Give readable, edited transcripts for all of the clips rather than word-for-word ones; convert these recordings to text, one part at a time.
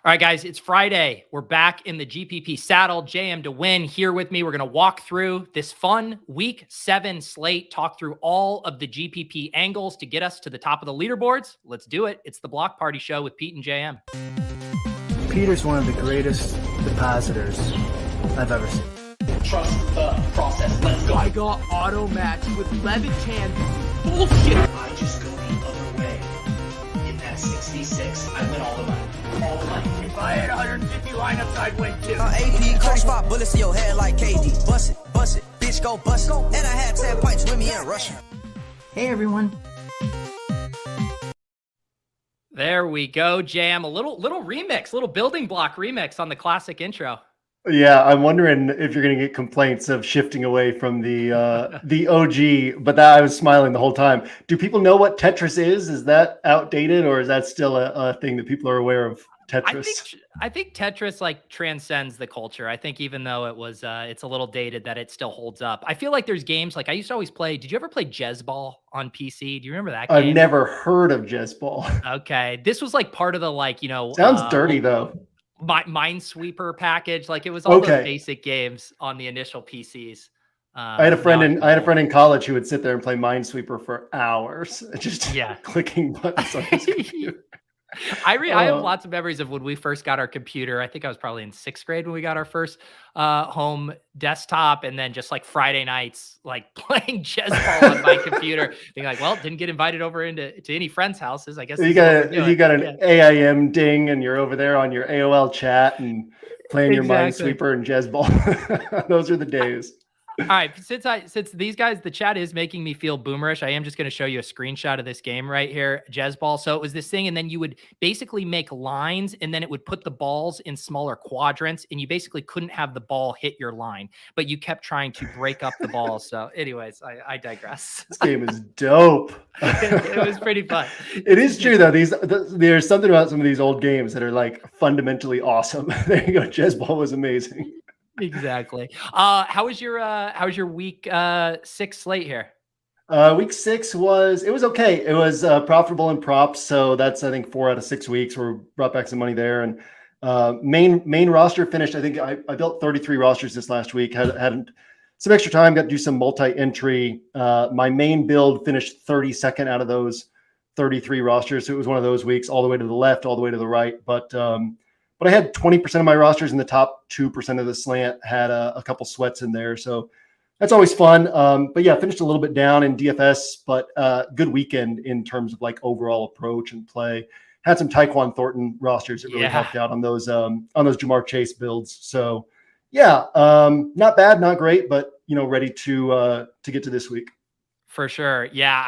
All right, guys, it's Friday. We're back in the GPP saddle. JM to win here with me. We're going to walk through this fun week 7 slate, talk through all of the GPP angles to get us to the top of the leaderboards. Let's do it. It's the Block Party Show with Pete and JM. Peter's one of the greatest depositors I've ever seen. Trust the process. Let's go. I got auto match with Levitan. Bullshit. I just go the other way. In that 66, I win all the money. All the money. If I had 150 lineups, I'd win too. AP, close spot bullets in your head like KD. Bust it, bitch, go bust it. And I had 10 pints with me in Russia. Hey, everyone. There we go, JM. A little remix, little building block remix on the classic intro. Yeah, I'm wondering if you're going to get complaints of shifting away from the OG, but that I was smiling the whole time. Do people know what Tetris is? Is that outdated, or is that still a thing that people are aware of? Tetris. I think Tetris like transcends the culture. I think even though it was it's a little dated, that it still holds up. I feel like there's games like I used to always play. Did you ever play Jezball on PC? Do you remember that game? I've never heard of Jezball. Okay, this was like part of the Sounds dirty though. Minesweeper package. Like it was all those basic games on the initial PCs. I had a friend in college who would sit there and play Minesweeper for hours, just clicking buttons on his computer. I have lots of memories of when we first got our computer. I think I was probably in 6th grade when we got our first home desktop, and then just like Friday nights, like playing Jezball on my computer, being like, well, didn't get invited over to any friends' houses. I guess you got an AIM ding, and you're over there on your AOL chat and playing your Minesweeper and Jezball. Those are the days. All right, since these guys, the chat is making me feel boomerish, I am just going to show you a screenshot of this game right here, Jezball. So it was this thing, and then you would basically make lines, and then it would put the balls in smaller quadrants, and you basically couldn't have the ball hit your line, but you kept trying to break up the balls. So anyways, I digress. This game is dope. It was pretty fun. It is true, though. There's something about some of these old games that are like fundamentally awesome. There you go. Jezball was amazing. Exactly. How was your week 6 slate here? Week 6 was okay. It was profitable in props, so that's I think 4 out of 6 weeks where we brought back some money there. And main roster finished. I think I built 33 rosters this last week. Had some extra time. Got to do some multi-entry. My main build finished 32nd out of those 33 rosters. So it was one of those weeks, all the way to the left, all the way to the right. But I had 20% of my rosters in the top 2% of the slant, had a couple sweats in there. So that's always fun. But yeah, finished a little bit down in DFS, but good weekend in terms of like overall approach and play. Had some Tyquan Thornton rosters that really helped out on those Jamar Chase builds. So yeah, not bad, not great, but ready to get to this week. For sure. Yeah,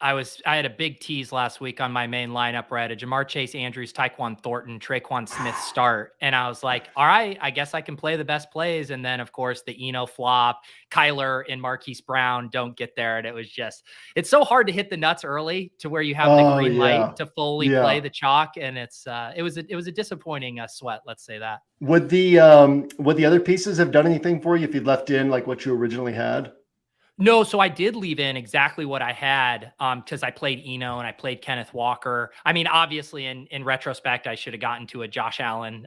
I had a big tease last week on my main lineup where I had a Jamar Chase, Andrews, Tyquan Thornton, Traquan Smith start. And I was like, all right, I guess I can play the best plays. And then of course the Eno flop, Kyler and Marquise Brown don't get there. And it's so hard to hit the nuts early to where you have the green light to fully play the chalk. And it was a disappointing sweat. Let's say that. Would the other pieces have done anything for you if you'd left in like what you originally had? No, so I did leave in exactly what I had because I played Eno and I played Kenneth Walker. I mean, obviously, in retrospect, I should have gotten to a Josh Allen,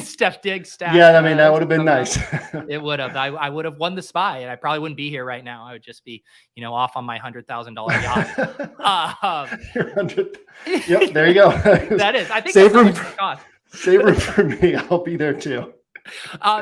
Steph Diggs stack. Yeah, I mean, that would have been nice. It would have. I would have won the SPY, and I probably wouldn't be here right now. I would just be, off on my $100,000 yacht. Yep, there you go. That is. I think save room for me. I'll be there too.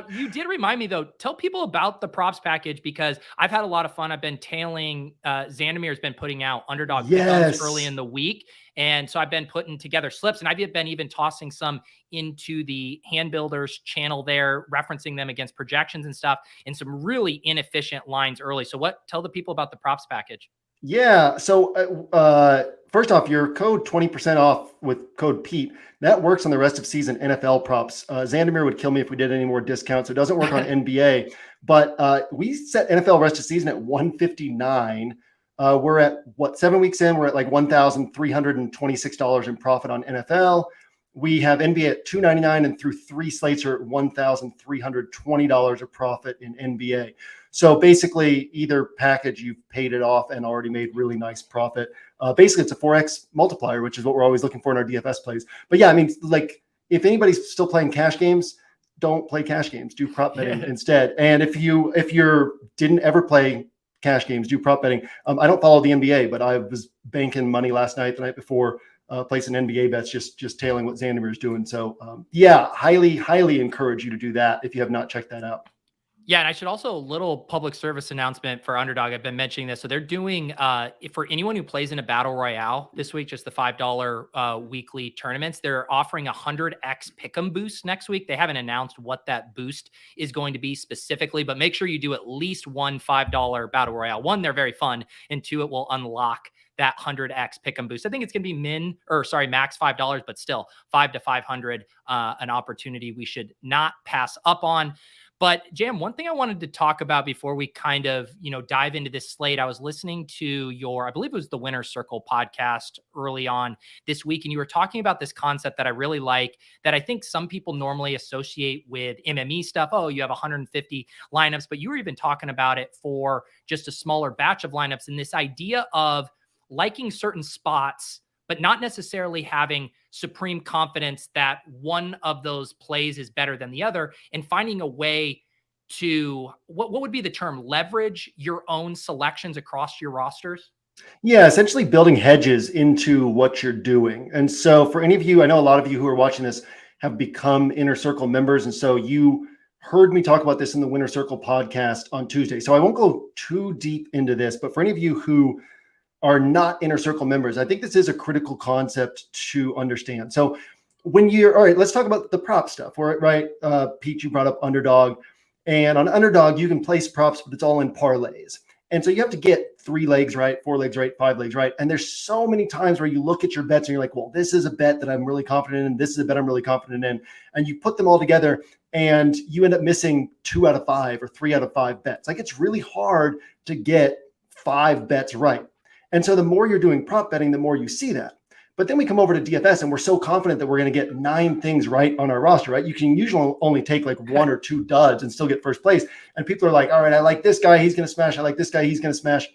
You did remind me though, tell people about the props package because I've had a lot of fun. I've been tailing, Zandemir's been putting out underdog pickups early in the week. And so I've been putting together slips and I've been even tossing some into the hand builders channel there, referencing them against projections and stuff and some really inefficient lines early. So tell the people about the props package. Yeah. So first off, your code 20% off with code Pete. That works on the rest of season NFL props. Zandemir would kill me if we did any more discounts. So it doesn't work on NBA. But we set NFL rest of season at 159. We're at 7 weeks in? We're at like $1,326 in profit on NFL. We have NBA at $299, and through 3 slates are at $1,320 of profit in NBA. So basically, either package, you've paid it off and already made really nice profit. Basically, it's a 4x multiplier, which is what we're always looking for in our DFS plays. But yeah, I mean, like if anybody's still playing cash games, don't play cash games. Do prop betting instead. And if you're didn't ever play cash games, do prop betting. I don't follow the NBA, but I was banking money last night, the night before, placing NBA bets, just tailing what Xander's doing. So highly encourage you to do that if you have not checked that out. Yeah, and I should also, a little public service announcement for Underdog. I've been mentioning this. So they're doing, for anyone who plays in a battle royale this week, just the $5 weekly tournaments, they're offering 100x pick'em boost next week. They haven't announced what that boost is going to be specifically, but make sure you do at least one $5 battle royale. One, they're very fun, and two, it will unlock that 100x pick'em boost. I think it's going to be max $5, but still 5 to 500, an opportunity we should not pass up on. But Jam, one thing I wanted to talk about before we kind of, dive into this slate, I was listening to I believe it was the Winner's Circle podcast early on this week, and you were talking about this concept that I really like, that I think some people normally associate with MME stuff. Oh, you have 150 lineups, but you were even talking about it for just a smaller batch of lineups, and this idea of liking certain spots, but not necessarily having supreme confidence that one of those plays is better than the other, and finding a way to, what would be the term, leverage your own selections across your rosters? Yeah, essentially building hedges into what you're doing. And so for any of you, I know a lot of you who are watching this have become Inner Circle members. And so you heard me talk about this in the Winner Circle podcast on Tuesday. So I won't go too deep into this, but for any of you who are not Inner Circle members, I think this is a critical concept to understand. So when you're, all right, let's talk about the prop stuff, right? Pete, you brought up Underdog, and on Underdog, you can place props, but it's all in parlays. And so you have to get 3 legs right, 4 legs right, 5 legs right. And there's so many times where you look at your bets and you're like, well, this is a bet that I'm really confident in. This is a bet I'm really confident in. And you put them all together and you end up missing 2 out of 5 or 3 out of 5 bets. Like, it's really hard to get 5 bets right. And so the more you're doing prop betting, the more you see that. But then we come over to DFS and we're so confident that we're going to get 9 things right on our roster, right? You can usually only take like 1 or 2 duds and still get first place. And people are like, all right, I like this guy, he's going to smash. I like this guy, he's going to smash.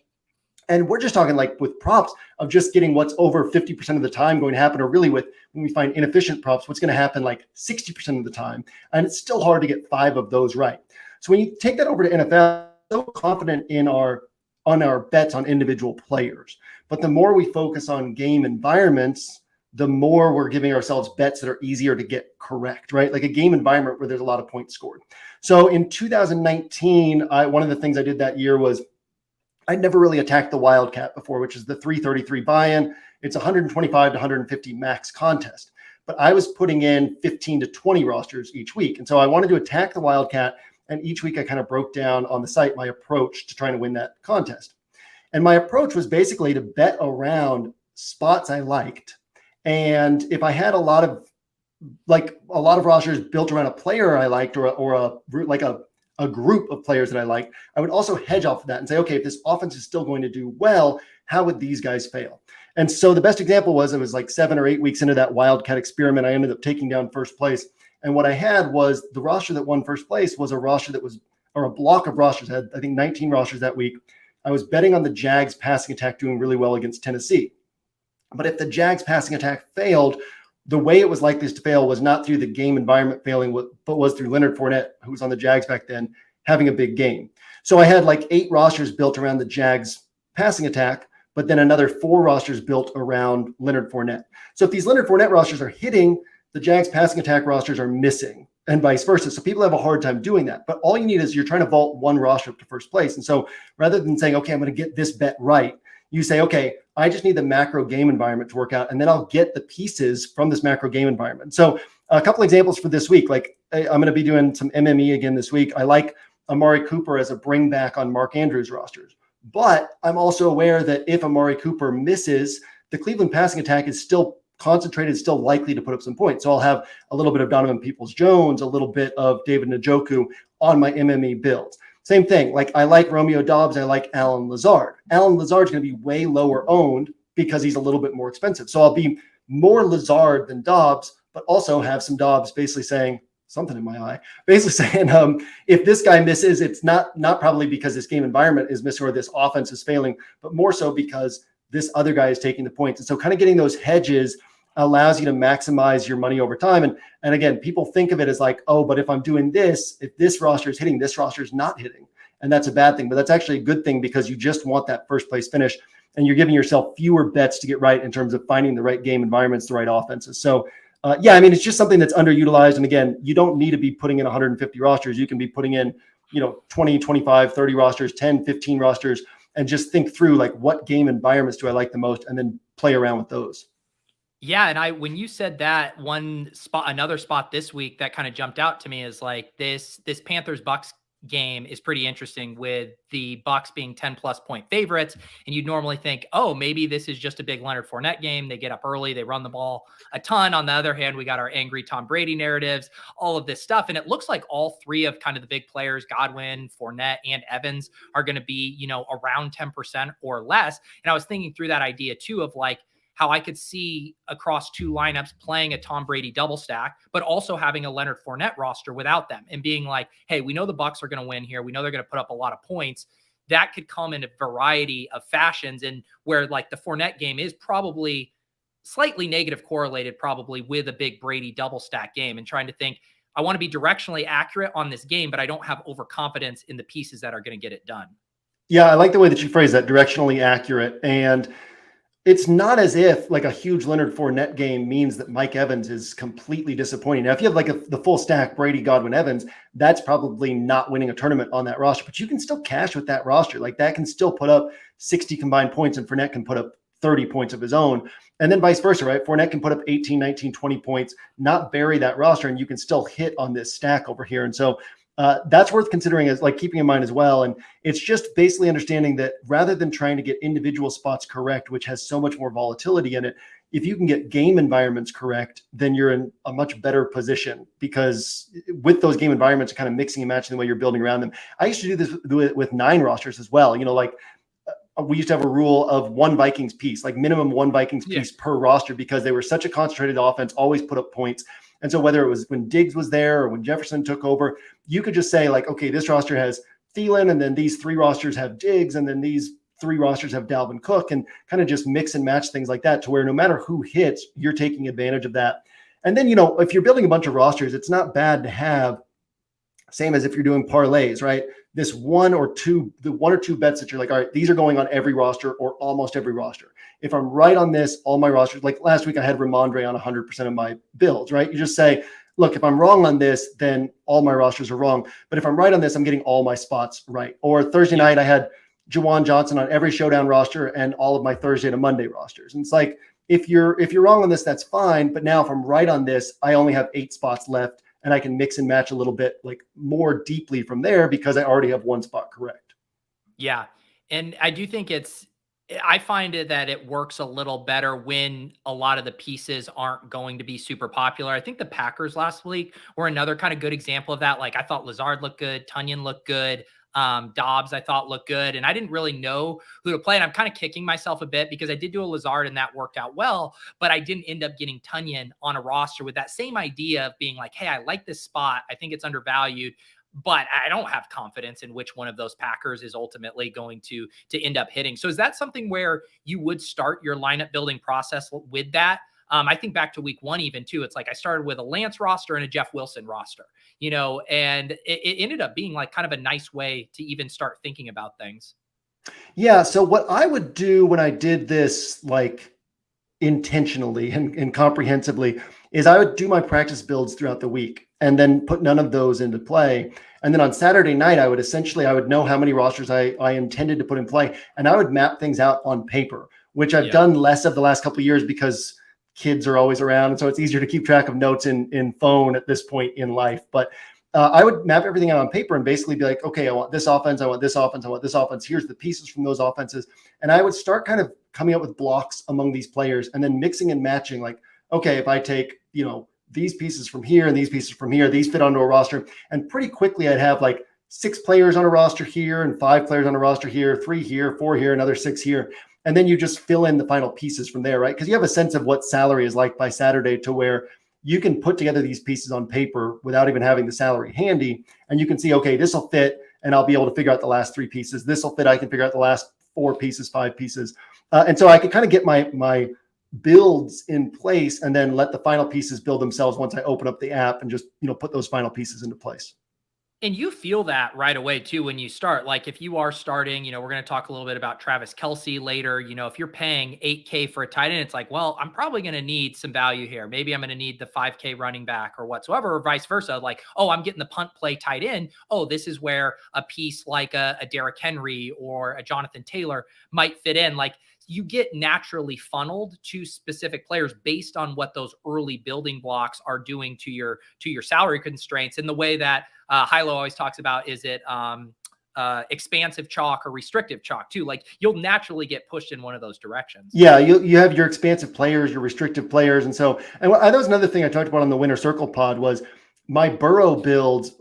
And we're just talking like with props of just getting what's over 50% of the time going to happen, or really with, when we find inefficient props, what's going to happen like 60% of the time. And it's still hard to get 5 of those right. So when you take that over to NFL, I'm so confident in on our bets on individual players. But the more we focus on game environments, the more we're giving ourselves bets that are easier to get correct, right? Like a game environment where there's a lot of points scored. So in 2019, one of the things I did that year was I'd never really attacked the Wildcat before, which is the 333 buy-in. It's 125 to 150 max contest. But I was putting in 15 to 20 rosters each week. And so I wanted to attack the Wildcat. And each week I kind of broke down on the site my approach to trying to win that contest. And my approach was basically to bet around spots I liked. And if I had a lot of rosters built around a player I liked, or a group of players that I liked, I would also hedge off of that and say, okay, if this offense is still going to do well, how would these guys fail? And so the best example was, it was like 7 or 8 weeks into that Wildcat experiment, I ended up taking down first place. And what I had was the roster that won first place was a roster that was, or a block of rosters, had I think 19 rosters that week. I was betting on the Jags passing attack doing really well against Tennessee. But if the Jags passing attack failed, the way it was likely to fail was not through the game environment failing, but was through Leonard Fournette, who was on the Jags back then, having a big game. So I had like 8 rosters built around the Jags passing attack, but then another 4 rosters built around Leonard Fournette. So if these Leonard Fournette rosters are hitting, the Jags passing attack rosters are missing, and vice versa. So people have a hard time doing that. But all you need is, you're trying to vault 1 roster up to first place. And so rather than saying, okay, I'm going to get this bet right, you say, okay, I just need the macro game environment to work out, and then I'll get the pieces from this macro game environment. So a couple examples for this week, like I'm going to be doing some MME again this week. I like Amari Cooper as a bring back on Mark Andrews rosters. But I'm also aware that if Amari Cooper misses, the Cleveland passing attack is still concentrated, still likely to put up some points. So I'll have a little bit of Donovan Peoples-Jones, a little bit of David Njoku on my MME builds. Same thing. Like, I like Romeo Doubs. I like Allen Lazard. Allen Lazard's going to be way lower owned because he's a little bit more expensive. So I'll be more Lazard than Doubs, but also have some Doubs basically saying something in my eye, basically saying, if this guy misses, it's not probably because this game environment is missing or this offense is failing, but more so because this other guy is taking the points. And so kind of getting those hedges allows you to maximize your money over time. And again, people think of it as like, oh, but if I'm doing this, if this roster is hitting, this roster is not hitting. And that's a bad thing, but that's actually a good thing because you just want that first place finish and you're giving yourself fewer bets to get right in terms of finding the right game environments, the right offenses. So yeah, I mean, it's just something that's underutilized. And again, you don't need to be putting in 150 rosters. You can be putting in, 20, 25, 30 rosters, 10, 15 rosters, and just think through like what game environments do I like the most and then play around with those. Yeah. And when you said that another spot this week that kind of jumped out to me is like this Panthers Bucks game is pretty interesting with the Bucks being 10+ point favorites. And you'd normally think, oh, maybe this is just a big Leonard Fournette game. They get up early, they run the ball a ton. On the other hand, we got our angry Tom Brady narratives, all of this stuff. And it looks like all three of kind of the big players, Godwin, Fournette, and Evans, are going to be, around 10% or less. And I was thinking through that idea too, of like, how I could see across two lineups playing a Tom Brady double stack, but also having a Leonard Fournette roster without them and being like, hey, we know the Bucks are going to win here. We know they're going to put up a lot of points. That could come in a variety of fashions, and where like the Fournette game is probably slightly negative correlated probably with a big Brady double stack game, and trying to think, I want to be directionally accurate on this game, but I don't have overconfidence in the pieces that are going to get it done. Yeah, I like the way that you phrase that, directionally accurate. And it's not as if like a huge Leonard Fournette game means that Mike Evans is completely disappointing. Now, if you have like the full stack Brady, Godwin, Evans, that's probably not winning a tournament on that roster, but you can still cash with that roster. Like that can still put up 60 combined points and Fournette can put up 30 points of his own. And then vice versa, right? Fournette can put up 18, 19, 20 points, not bury that roster, and you can still hit on this stack over here. And so that's worth considering as like keeping in mind as well. And it's just basically understanding that rather than trying to get individual spots correct, which has so much more volatility in it, if you can get game environments correct, then you're in a much better position, because with those game environments, kind of mixing and matching the way you're building around them. I used to do this with 9 rosters as well. We used to have a rule of 1 Vikings piece, like minimum 1 Vikings piece per roster, because they were such a concentrated offense, always put up points. And so whether it was when Diggs was there or when Jefferson took over, you could just say like, okay, this roster has Thielen, and then these 3 rosters have Diggs, and then these 3 rosters have Dalvin Cook, and kind of just mix and match things like that to where no matter who hits, you're taking advantage of that. And then, if you're building a bunch of rosters, it's not bad to have, same as if you're doing parlays, right? This one or two bets that you're like, all right, these are going on every roster or almost every roster. If I'm right on this, all my rosters, like last week I had Ramondre on 100% of my builds, right? You just say, look, if I'm wrong on this, then all my rosters are wrong. But if I'm right on this, I'm getting all my spots right. Or Thursday night, I had Juwan Johnson on every showdown roster and all of my Thursday to Monday rosters. And it's like, if you're wrong on this, that's fine. But now if I'm right on this, I only have 8 spots left, and I can mix and match a little bit like more deeply from there because I already have 1 spot correct. Yeah. And I do think I find it that it works a little better when a lot of the pieces aren't going to be super popular. I think the Packers last week were another kind of good example of that. Like I thought Lazard looked good. Tunyon looked good. Dobbs, I thought looked good, and I didn't really know who to play. And I'm kind of kicking myself a bit because I did do a Lazard and that worked out well, but I didn't end up getting Tunyon on a roster with that same idea of being like, hey, I like this spot. I think it's undervalued, but I don't have confidence in which one of those Packers is ultimately going to end up hitting. So is that something where you would start your lineup building process with that? I think back to week 1 even too. It's like I started with a Lance roster and a Jeff Wilson roster, and it ended up being like kind of a nice way to even start thinking about things. Yeah. So what I would do when I did this like intentionally and comprehensively is I would do my practice builds throughout the week and then put none of those into play. And then on Saturday night, I would know how many rosters I intended to put in play, and I would map things out on paper, which I've done less of the last couple of years because kids are always around. And so it's easier to keep track of notes in phone at this point in life. But I would map everything out on paper and basically be like, okay, I want this offense. I want this offense. I want this offense. Here's the pieces from those offenses. And I would start kind of coming up with blocks among these players and then mixing and matching like, okay, if I take, these pieces from here and these pieces from here, these fit onto a roster. And pretty quickly I'd have like 6 players on a roster here and 5 players on a roster here, 3 here, 4 here, another 6 here. And then you just fill in the final pieces from there, right? Because you have a sense of what salary is like by Saturday to where you can put together these pieces on paper without even having the salary handy. And you can see, okay, this will fit, and I'll be able to figure out the last 3 pieces. This will fit, I can figure out the last 4 pieces, 5 pieces. And so I could kind of get my builds in place and then let the final pieces build themselves once I open up the app and just, put those final pieces into place. And you feel that right away too when you start. Like if you are starting, we're going to talk a little bit about Travis-Kelce later. If you're paying $8K for a tight end, it's like, well, I'm probably going to need some value here. Maybe I'm going to need the $5K running back or whatsoever, or vice versa. Like, oh, I'm getting the punt play tight end. Oh, this is where a piece like a Derrick Henry or a Jonathan Taylor might fit in. Like, you get naturally funneled to specific players based on what those early building blocks are doing to your salary constraints. In the way that Hilo always talks about, is it expansive chalk or restrictive chalk too? Like you'll naturally get pushed in one of those directions. Yeah, you have your expansive players, your restrictive players, and that was another thing I talked about on the Winner Circle pod was my Burrow builds.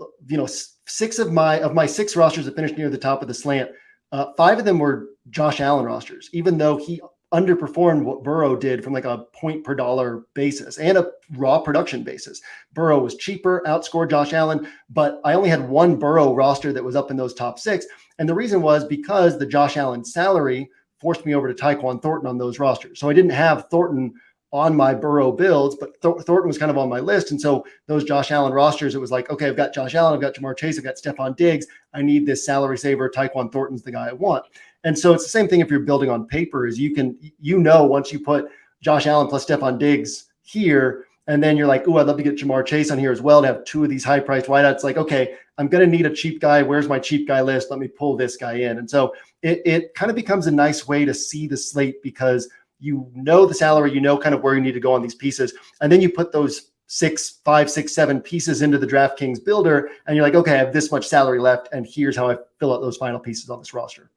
6 of my 6 rosters that finished near the top of the slant. 5 of them were Josh Allen rosters, even though he underperformed what Burrow did from like a point per dollar basis and a raw production basis. Burrow was cheaper, outscored Josh Allen, but I only had 1 Burrow roster that was up in those top 6. And the reason was because the Josh Allen salary forced me over to Tyquan Thornton on those rosters. So I didn't have Thornton on my Burrow builds, but Thornton was kind of on my list. And so those Josh Allen rosters, it was like, okay, I've got Josh Allen, I've got Jamar Chase, I've got Stephon Diggs. I need this salary saver. Tyquan Thornton's the guy I want. And so it's the same thing if you're building on paper is once you put Josh Allen plus Stephon Diggs here, and then you're like, oh, I'd love to get Jamar Chase on here as well to have 2 of these high-priced wideouts. Like, okay, I'm going to need a cheap guy. Where's my cheap guy list? Let me pull this guy in. And so it kind of becomes a nice way to see the slate because the salary, kind of where you need to go on these pieces. And then you put those 5, 6, 7 pieces into the DraftKings builder, and you're like, okay, I have this much salary left, and here's how I fill out those final pieces on this roster.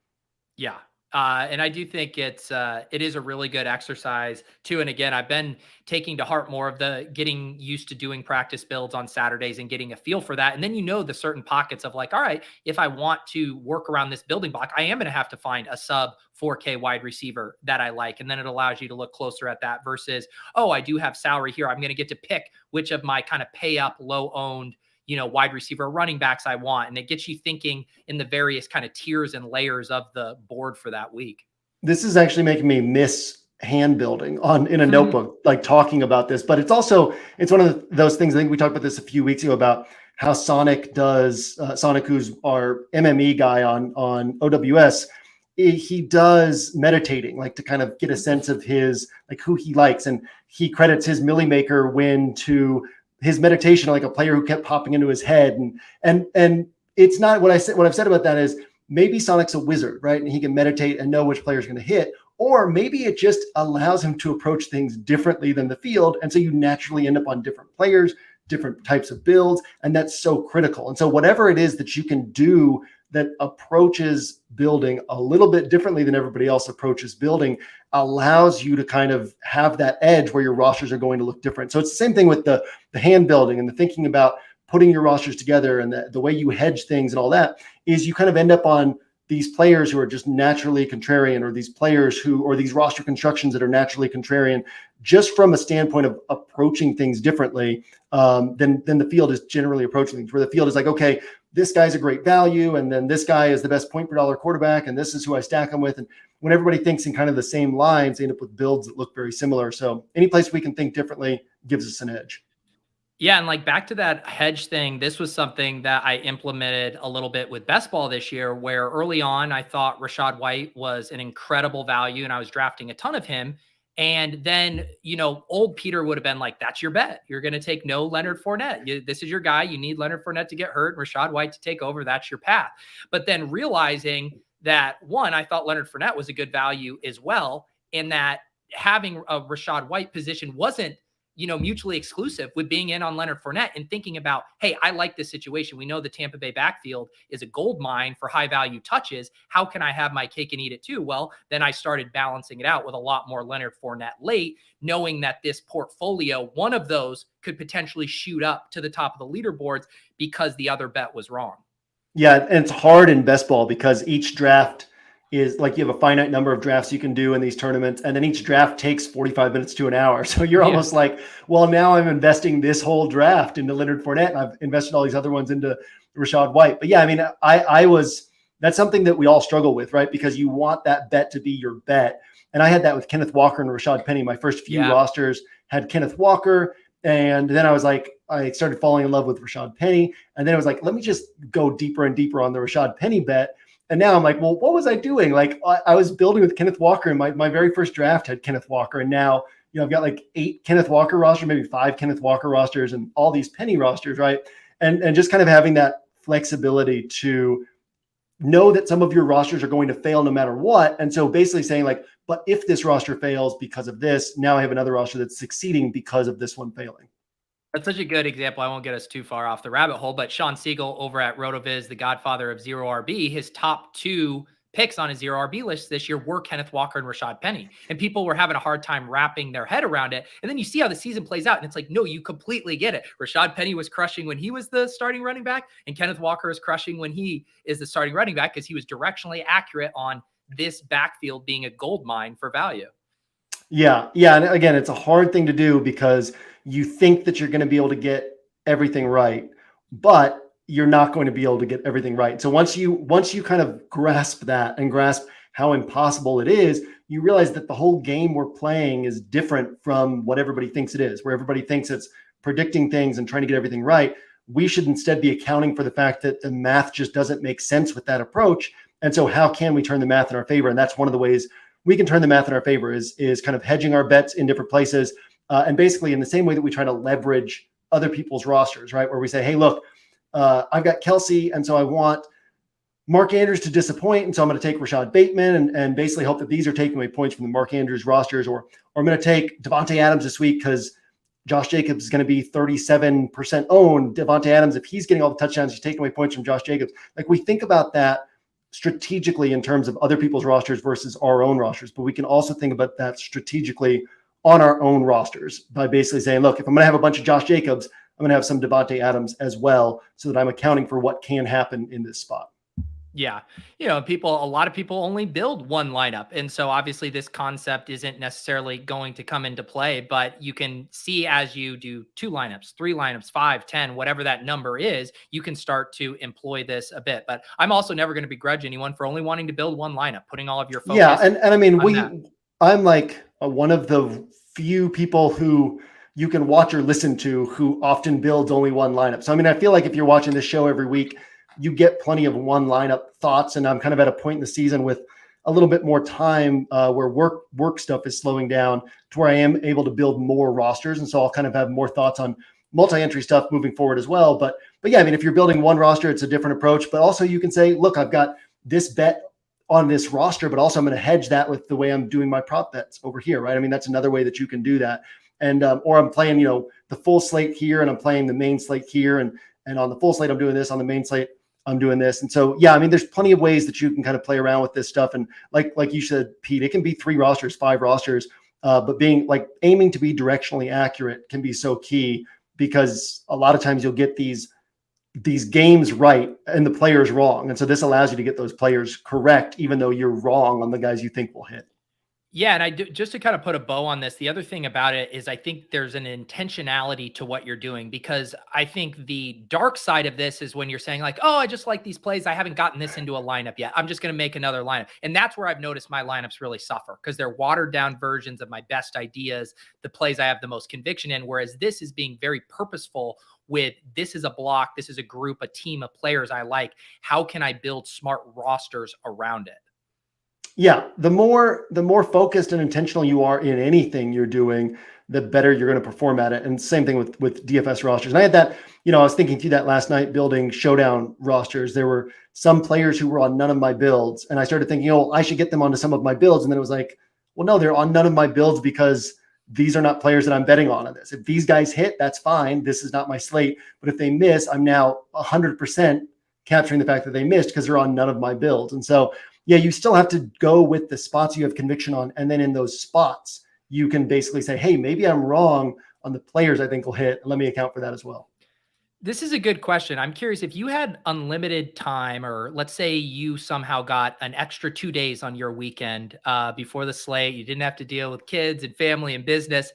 Yeah. And I do think it is a really good exercise too. And again, I've been taking to heart more of the getting used to doing practice builds on Saturdays and getting a feel for that. And then, the certain pockets of like, all right, if I want to work around this building block, I am going to have to find a sub 4K wide receiver that I like. And then it allows you to look closer at that versus, oh, I do have salary here. I'm going to get to pick which of my kind of pay up low owned wide receiver running backs I want. And it gets you thinking in the various kind of tiers and layers of the board for that week. This is actually making me miss hand building in a notebook, like talking about this, but it's one of those things. I think we talked about this a few weeks ago about how Sonic does, Sonic, who's our MME guy on OWS. He does meditating, like to kind of get a sense of like who he likes. And he credits his Millie Maker win to his meditation, like a player who kept popping into his head. And it's not what I've said about that is maybe Sonic's a wizard, right? And he can meditate and know which player is going to hit, or maybe it just allows him to approach things differently than the field. And so you naturally end up on different players, different types of builds. And that's so critical. And so whatever it is that you can do that approaches building a little bit differently than everybody else approaches building allows you to kind of have that edge where your rosters are going to look different. So it's the same thing with the hand building and the thinking about putting your rosters together and the way you hedge things and all that is you kind of end up on these players who are just naturally contrarian, or these players or these roster constructions that are naturally contrarian, just from a standpoint of approaching things differently than the field is generally approaching things, where the field is like, okay, this guy's a great value, and then this guy is the best point per dollar quarterback, and this is who I stack them with. And when everybody thinks in kind of the same lines, they end up with builds that look very similar. So any place we can think differently gives us an edge. Yeah. And like back to that hedge thing, this was something that I implemented a little bit with best ball this year, where early on I thought Rachaad White was an incredible value and I was drafting a ton of him. And then, old Peter would have been like, that's your bet. You're going to take no Leonard Fournette. This is your guy. You need Leonard Fournette to get hurt, Rachaad White to take over. That's your path. But then realizing that, one, I thought Leonard Fournette was a good value as well, and that having a Rachaad White position wasn't, mutually exclusive with being in on Leonard Fournette and thinking about, hey, I like this situation. We know the Tampa Bay backfield is a gold mine for high value touches. How can I have my cake and eat it too? Well, then I started balancing it out with a lot more Leonard Fournette late, knowing that this portfolio, one of those could potentially shoot up to the top of the leaderboards because the other bet was wrong. Yeah. And it's hard in best ball because each draft is like you have a finite number of drafts you can do in these tournaments. And then each draft takes 45 minutes to an hour. So you're almost like, well, now I'm investing this whole draft into Leonard Fournette, and I've invested all these other ones into Rachaad White. But yeah, I mean, that's something that we all struggle with, right? Because you want that bet to be your bet. And I had that with Kenneth Walker and Rashad Penny. My first few rosters had Kenneth Walker. And then I was like, I started falling in love with Rashad Penny. And then I was like, let me just go deeper and deeper on the Rashad Penny bet. And now I'm like, well, what was I doing? Like I was building with Kenneth Walker, and my very first draft had Kenneth Walker. And now, I've got like 8 Kenneth Walker rosters, maybe 5 Kenneth Walker rosters, and all these Penny rosters, right? And just kind of having that flexibility to know that some of your rosters are going to fail no matter what. And so basically saying like, but if this roster fails because of this, now I have another roster that's succeeding because of this one failing. That's such a good example. I won't get us too far off the rabbit hole, but Sean Siegel over at RotoViz, the godfather of zero RB, his top 2 picks on his zero RB list this year were Kenneth Walker and Rashad Penny. And people were having a hard time wrapping their head around it. And then you see how the season plays out, and it's like, no, you completely get it. Rashad Penny was crushing when he was the starting running back, and Kenneth Walker is crushing when he is the starting running back, because he was directionally accurate on this backfield being a gold mine for value. Yeah. And again, it's a hard thing to do because you think that you're going to be able to get everything right, but you're not going to be able to get everything right. So once you kind of grasp that and grasp how impossible it is, you realize that the whole game we're playing is different from what everybody thinks it is, where everybody thinks it's predicting things and trying to get everything right. We should instead be accounting for the fact that the math just doesn't make sense with that approach. And so how can we turn the math in our favor? And that's one of the ways we can turn the math in our favor is kind of hedging our bets in different places. And basically in the same way that we try to leverage other people's rosters, right? Where we say, hey, look, I've got Kelsey, and so I want Mark Andrews to disappoint, and so I'm going to take Rashad Bateman and basically hope that these are taking away points from the Mark Andrews rosters, or I'm going to take Devontae Adams this week because Josh Jacobs is going to be 37% owned. Devontae Adams, if he's getting all the touchdowns, he's taking away points from Josh Jacobs. Like, we think about that strategically in terms of other people's rosters versus our own rosters, but we can also think about that strategically on our own rosters by basically saying, look, if I'm going to have a bunch of Josh Jacobs, I'm going to have some Devontae Adams as well, so that I'm accounting for what can happen in this spot. Yeah. A lot of people only build one lineup. And so obviously this concept isn't necessarily going to come into play, but you can see as you do 2 lineups, 3 lineups, 5, 10, whatever that number is, you can start to employ this a bit. But I'm also never going to begrudge anyone for only wanting to build one lineup, putting all of your focus. Yeah. And I mean, I'm like one of the few people who you can watch or listen to who often builds only one lineup. So, I mean, I feel like if you're watching this show every week, you get plenty of one lineup thoughts. And I'm kind of at a point in the season with a little bit more time where work stuff is slowing down to where I am able to build more rosters. And so I'll kind of have more thoughts on multi-entry stuff moving forward as well. But yeah, I mean, if you're building one roster, it's a different approach, but also you can say, look, I've got this bet on this roster, but also I'm going to hedge that with the way I'm doing my prop bets over here, right? I mean, that's another way that you can do that. And, or I'm playing, the full slate here, and I'm playing the main slate here. And on the full slate, I'm doing this. On the main slate, I'm doing this. And so, yeah, I mean, there's plenty of ways that you can kind of play around with this stuff. And like you said, Pete, it can be 3 rosters, 5 rosters, but being like aiming to be directionally accurate can be so key, because a lot of times you'll get these games right and the players wrong. And so this allows you to get those players correct, even though you're wrong on the guys you think will hit. Yeah. And just to kind of put a bow on this, the other thing about it is I think there's an intentionality to what you're doing, because I think the dark side of this is when you're saying like, oh, I just like these plays, I haven't gotten this into a lineup yet, I'm just going to make another lineup. And that's where I've noticed my lineups really suffer, because they're watered down versions of my best ideas, the plays I have the most conviction in. Whereas this is being very purposeful with, this is a block, this is a group, a team of players I like. How can I build smart rosters around it? Yeah, the more focused and intentional you are in anything you're doing, the better you're going to perform at it. And same thing with DFS rosters. And I had that, I was thinking through that last night building showdown rosters. There were some players who were on none of my builds, and I started thinking, I should get them onto some of my builds. And then it was like, well, no, they're on none of my builds because these are not players that I'm betting on this. If these guys hit, that's fine. This is not my slate. But if they miss, I'm now 100% capturing the fact that they missed because they're on none of my builds. And so, yeah, you still have to go with the spots you have conviction on. And then in those spots, you can basically say, hey, maybe I'm wrong on the players I think will hit. Let me account for that as well. This is a good question. I'm curious, if you had unlimited time, or let's say you somehow got an extra 2 days on your weekend before the slate, you didn't have to deal with kids and family and business.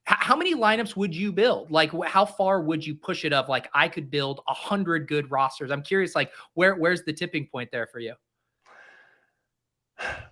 How many lineups would you build? Like, how far would you push it of like, I could build 100 good rosters? I'm curious, like where's the tipping point there for you?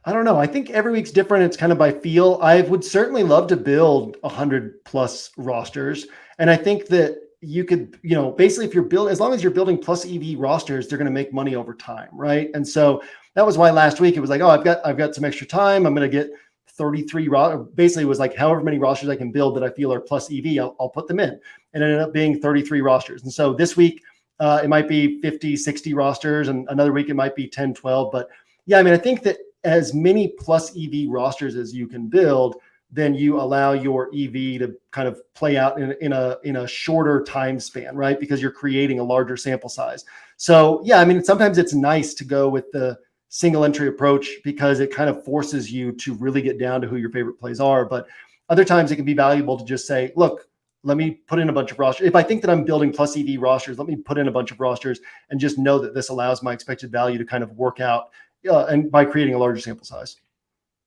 I don't know. I think every week's different. It's kind of by feel. I would certainly love to build 100+ rosters. And I think that you could, basically if you're building, as long as you're building plus EV rosters, they're going to make money over time. Right. And so that was why last week it was like, oh, I've got some extra time. I'm going to get 33 basically it was like however many rosters I can build that I feel are plus EV, I'll put them in, and it ended up being 33 rosters. And so this week it might be 50, 60 rosters, and another week it might be 10, 12. But yeah, I mean, I think that as many plus EV rosters as you can build, then you allow your EV to kind of play out in a shorter time span, right? Because you're creating a larger sample size. So yeah, I mean, sometimes it's nice to go with the single entry approach because it kind of forces you to really get down to who your favorite plays are. But other times it can be valuable to just say, look, let me put in a bunch of rosters. If I think that I'm building plus EV rosters, let me put in a bunch of rosters and just know that this allows my expected value to kind of work out and by creating a larger sample size.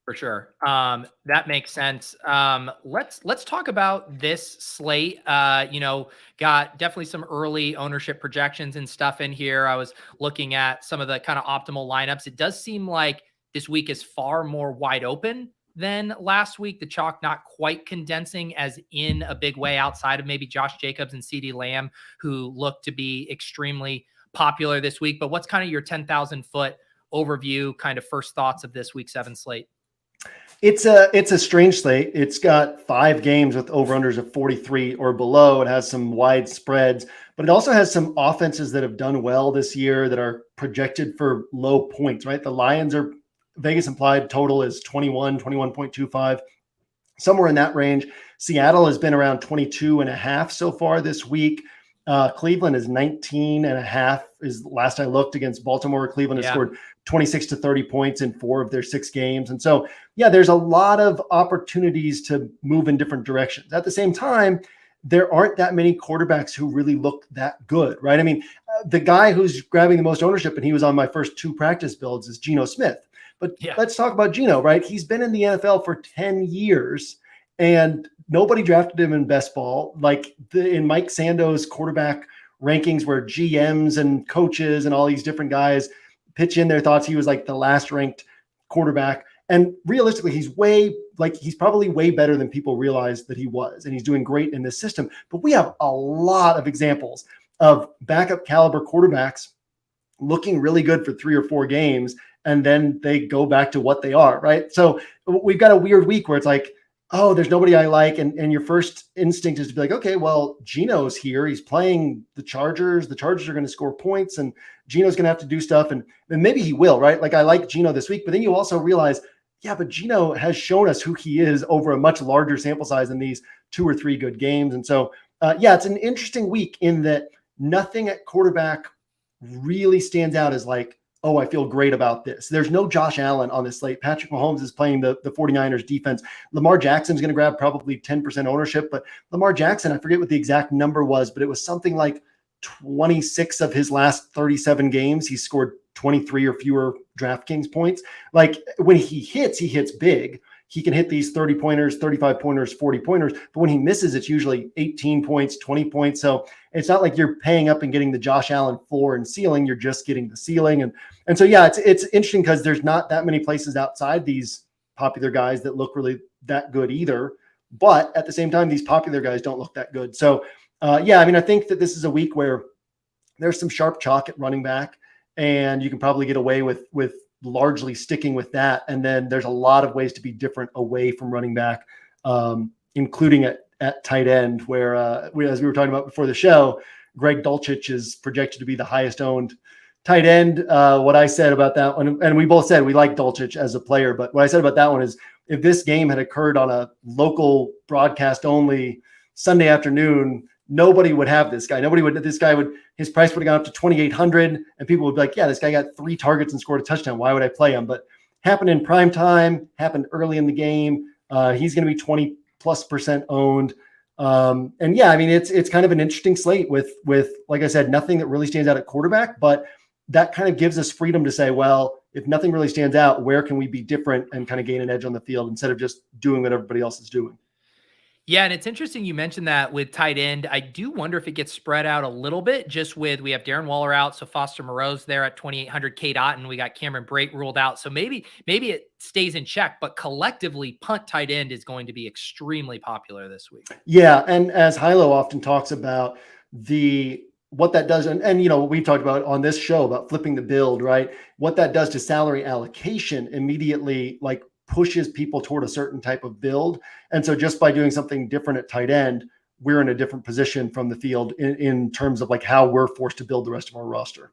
For sure. That makes sense. Let's talk about this slate. Got definitely some early ownership projections and stuff in here. I was looking at some of the kind of optimal lineups. It does seem like this week is far more wide open than last week. The chalk not quite condensing as in a big way outside of maybe Josh Jacobs and CeeDee Lamb, who look to be extremely popular this week. But what's kind of your 10,000 foot overview, kind of first thoughts of this week 7 slate? It's a strange slate. It's got 5 games with over-unders of 43 or below. It has some wide spreads, but it also has some offenses that have done well this year that are projected for low points, right? The Lions are Vegas implied total is 21.25, somewhere in that range. Seattle has been around 22.5 so far this week. Cleveland is 19.5 is last I looked against Baltimore. Cleveland has scored 26 to 30 points in 4 of their 6 games. And so, yeah, there's a lot of opportunities to move in different directions. At the same time, there aren't that many quarterbacks who really look that good, right? I mean, the guy who's grabbing the most ownership, and he was on my first 2 practice builds, is Geno Smith. But let's talk about Geno, right? He's been in the NFL for 10 years, and nobody drafted him in best ball. Like in Mike Sando's quarterback rankings where GMs and coaches and all these different guys pitch in their thoughts, he was like the last ranked quarterback. And realistically, he's probably way better than people realize that he was. And he's doing great in this system. But we have a lot of examples of backup caliber quarterbacks looking really good for 3 or 4 games, and then they go back to what they are, right? So we've got a weird week where it's like, oh, there's nobody I like. And your first instinct is to be like, okay, well, Geno's here. He's playing the Chargers. The Chargers are going to score points, and Geno's going to have to do stuff. And maybe he will, right? Like I like Geno this week, but then you also realize, yeah, but Geno has shown us who he is over a much larger sample size in these 2 or 3 good games. And so, it's an interesting week in that nothing at quarterback really stands out as like, oh, I feel great about this. There's no Josh Allen on this slate. Patrick Mahomes is playing the 49ers defense. Lamar Jackson's going to grab probably 10% ownership, but Lamar Jackson, I forget what the exact number was, but it was something like 26 of his last 37 games. He scored 23 or fewer DraftKings points. Like when he hits big. He can hit these 30 pointers, 35 pointers, 40 pointers, but when he misses, it's usually 18 points, 20 points. So it's not like you're paying up and getting the Josh Allen floor and ceiling. You're just getting the ceiling. And so, yeah, it's interesting because there's not that many places outside these popular guys that look really that good either. But at the same time, these popular guys don't look that good. So, I mean, I think that this is a week where there's some sharp chalk at running back, and you can probably get away with largely sticking with that. And then there's a lot of ways to be different away from running back, including at tight end, where as we were talking about before the show, Greg Dulcich is projected to be the highest owned tight end. What I said about that one, and we both said we like Dulcich as a player, but what I said about that one is if this game had occurred on a local broadcast only Sunday afternoon, nobody would have this guy. His price would have gone up to 2,800, and people would be like, yeah, this guy got 3 targets and scored a touchdown. Why would I play him? But happened in prime time, happened early in the game. He's going to be 20+% owned. And yeah, I mean, it's kind of an interesting slate with, like I said, nothing that really stands out at quarterback, but that kind of gives us freedom to say, well, if nothing really stands out, where can we be different and kind of gain an edge on the field instead of just doing what everybody else is doing? Yeah, and it's interesting you mentioned that with tight end. I do wonder if it gets spread out a little bit just with we have Darren Waller out, so Foster Moreau's there at 2,800 K dot, and we got Cameron Brate ruled out. So maybe it stays in check, but collectively punt tight end is going to be extremely popular this week. Yeah, and as Hilo often talks about what that does, and we've talked about on this show about flipping the build, right? What that does to salary allocation immediately, like pushes people toward a certain type of build. And so just by doing something different at tight end, we're in a different position from the field in terms of like how we're forced to build the rest of our roster.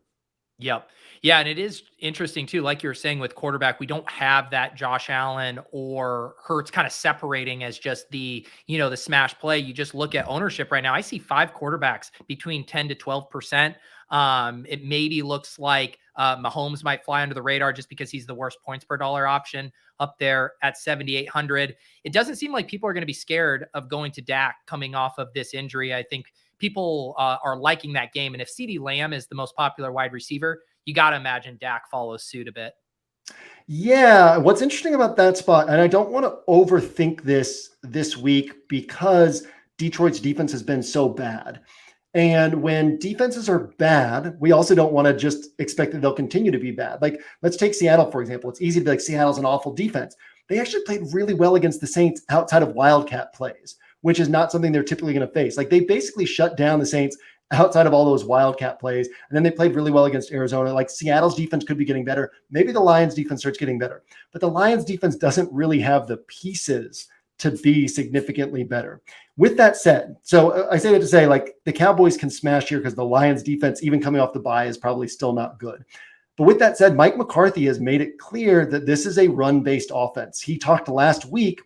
Yep. Yeah. And it is interesting too, like you were saying with quarterback, we don't have that Josh Allen or Hurts kind of separating as just the smash play. You just look at ownership right now. I see 5 quarterbacks between 10 to 12%. It maybe looks like Mahomes might fly under the radar just because he's the worst points per dollar option up there at 7,800. It doesn't seem like people are going to be scared of going to Dak coming off of this injury. I think people are liking that game. And if CeeDee Lamb is the most popular wide receiver, you got to imagine Dak follows suit a bit. Yeah. What's interesting about that spot, and I don't want to overthink this week because Detroit's defense has been so bad. And when defenses are bad, we also don't want to just expect that they'll continue to be bad. Like, let's take Seattle, for example. It's easy to be like, Seattle's an awful defense. They actually played really well against the Saints outside of Wildcat plays, which is not something they're typically going to face. Like, they basically shut down the Saints outside of all those Wildcat plays. And then they played really well against Arizona. Like, Seattle's defense could be getting better. Maybe the Lions defense starts getting better, but the Lions defense doesn't really have the pieces to be significantly better. With that said, so I say that to say, like, the Cowboys can smash here because the Lions defense, even coming off the bye, is probably still not good. But with that said, Mike McCarthy has made it clear that this is a run-based offense. He talked last week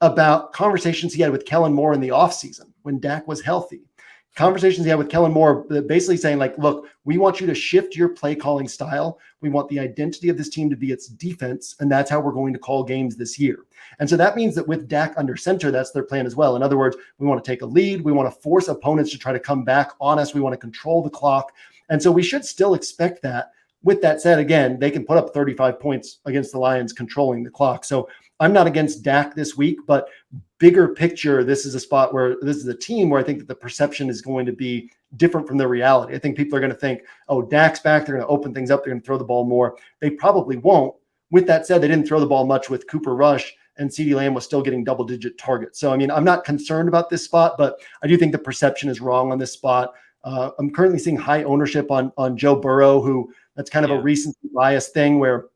about conversations he had with Kellen Moore in the offseason when Dak was healthy. Conversations he had with Kellen Moore, basically saying, like, look, we want you to shift your play calling style. We want the identity of this team to be its defense, and that's how we're going to call games this year. And so that means that with Dak under center, that's their plan as well. In other words, we want to take a lead. We want to force opponents to try to come back on us. We want to control the clock. And so we should still expect that. With that said, again, they can put up 35 points against the Lions controlling the clock. So I'm not against Dak this week, but bigger picture, this is a spot where this is a team where I think that the perception is going to be different from the reality. I think people are going to think, oh, Dak's back. They're going to open things up. They're going to throw the ball more. They probably won't. With that said, they didn't throw the ball much with Cooper Rush, and CeeDee Lamb was still getting double-digit targets. So, I mean, I'm not concerned about this spot, but I do think the perception is wrong on this spot. I'm currently seeing high ownership on Joe Burrow, who that's kind of a recency bias thing where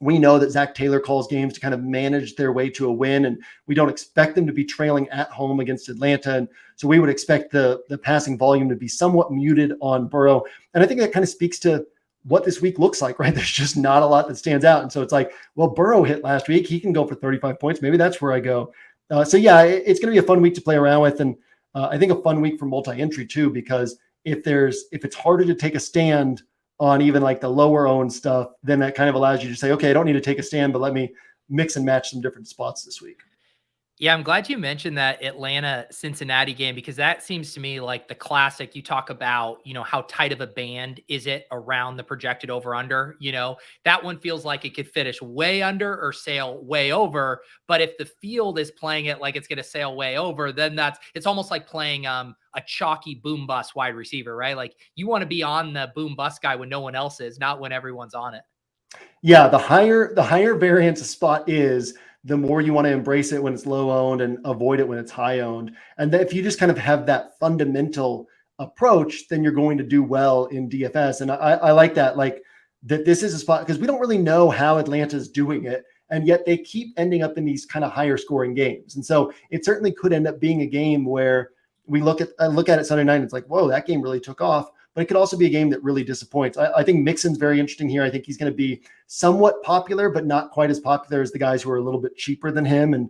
we know that Zach Taylor calls games to kind of manage their way to a win, and we don't expect them to be trailing at home against Atlanta. And so we would expect the passing volume to be somewhat muted on Burrow. And I think that kind of speaks to what this week looks like, right? There's just not a lot that stands out. And so it's like, well, Burrow hit last week. He can go for 35 points. Maybe that's where I go. So yeah, it's going to be a fun week to play around with. And I think a fun week for multi-entry too, because if it's harder to take a stand on even like the lower owned stuff, then that kind of allows you to say, okay, I don't need to take a stand, but let me mix and match some different spots this week. Yeah, I'm glad you mentioned that Atlanta-Cincinnati game, because that seems to me like the classic. You talk about, how tight of a band is it around the projected over-under? That one feels like it could finish way under or sail way over. But if the field is playing it like it's going to sail way over, then it's almost like playing a chalky boom bust wide receiver, right? Like you want to be on the boom bust guy when no one else is, not when everyone's on it. Yeah, the higher variance a spot is, the more you want to embrace it when it's low owned and avoid it when it's high owned. And if you just kind of have that fundamental approach, then you're going to do well in DFS. And I like that, like that this is a spot because we don't really know how Atlanta's doing it. And yet they keep ending up in these kind of higher scoring games. And so it certainly could end up being a game where we look at it Sunday night and it's like, whoa, that game really took off. But it could also be a game that really disappoints. I think Mixon's very interesting here. I think he's going to be somewhat popular, but not quite as popular as the guys who are a little bit cheaper than him. And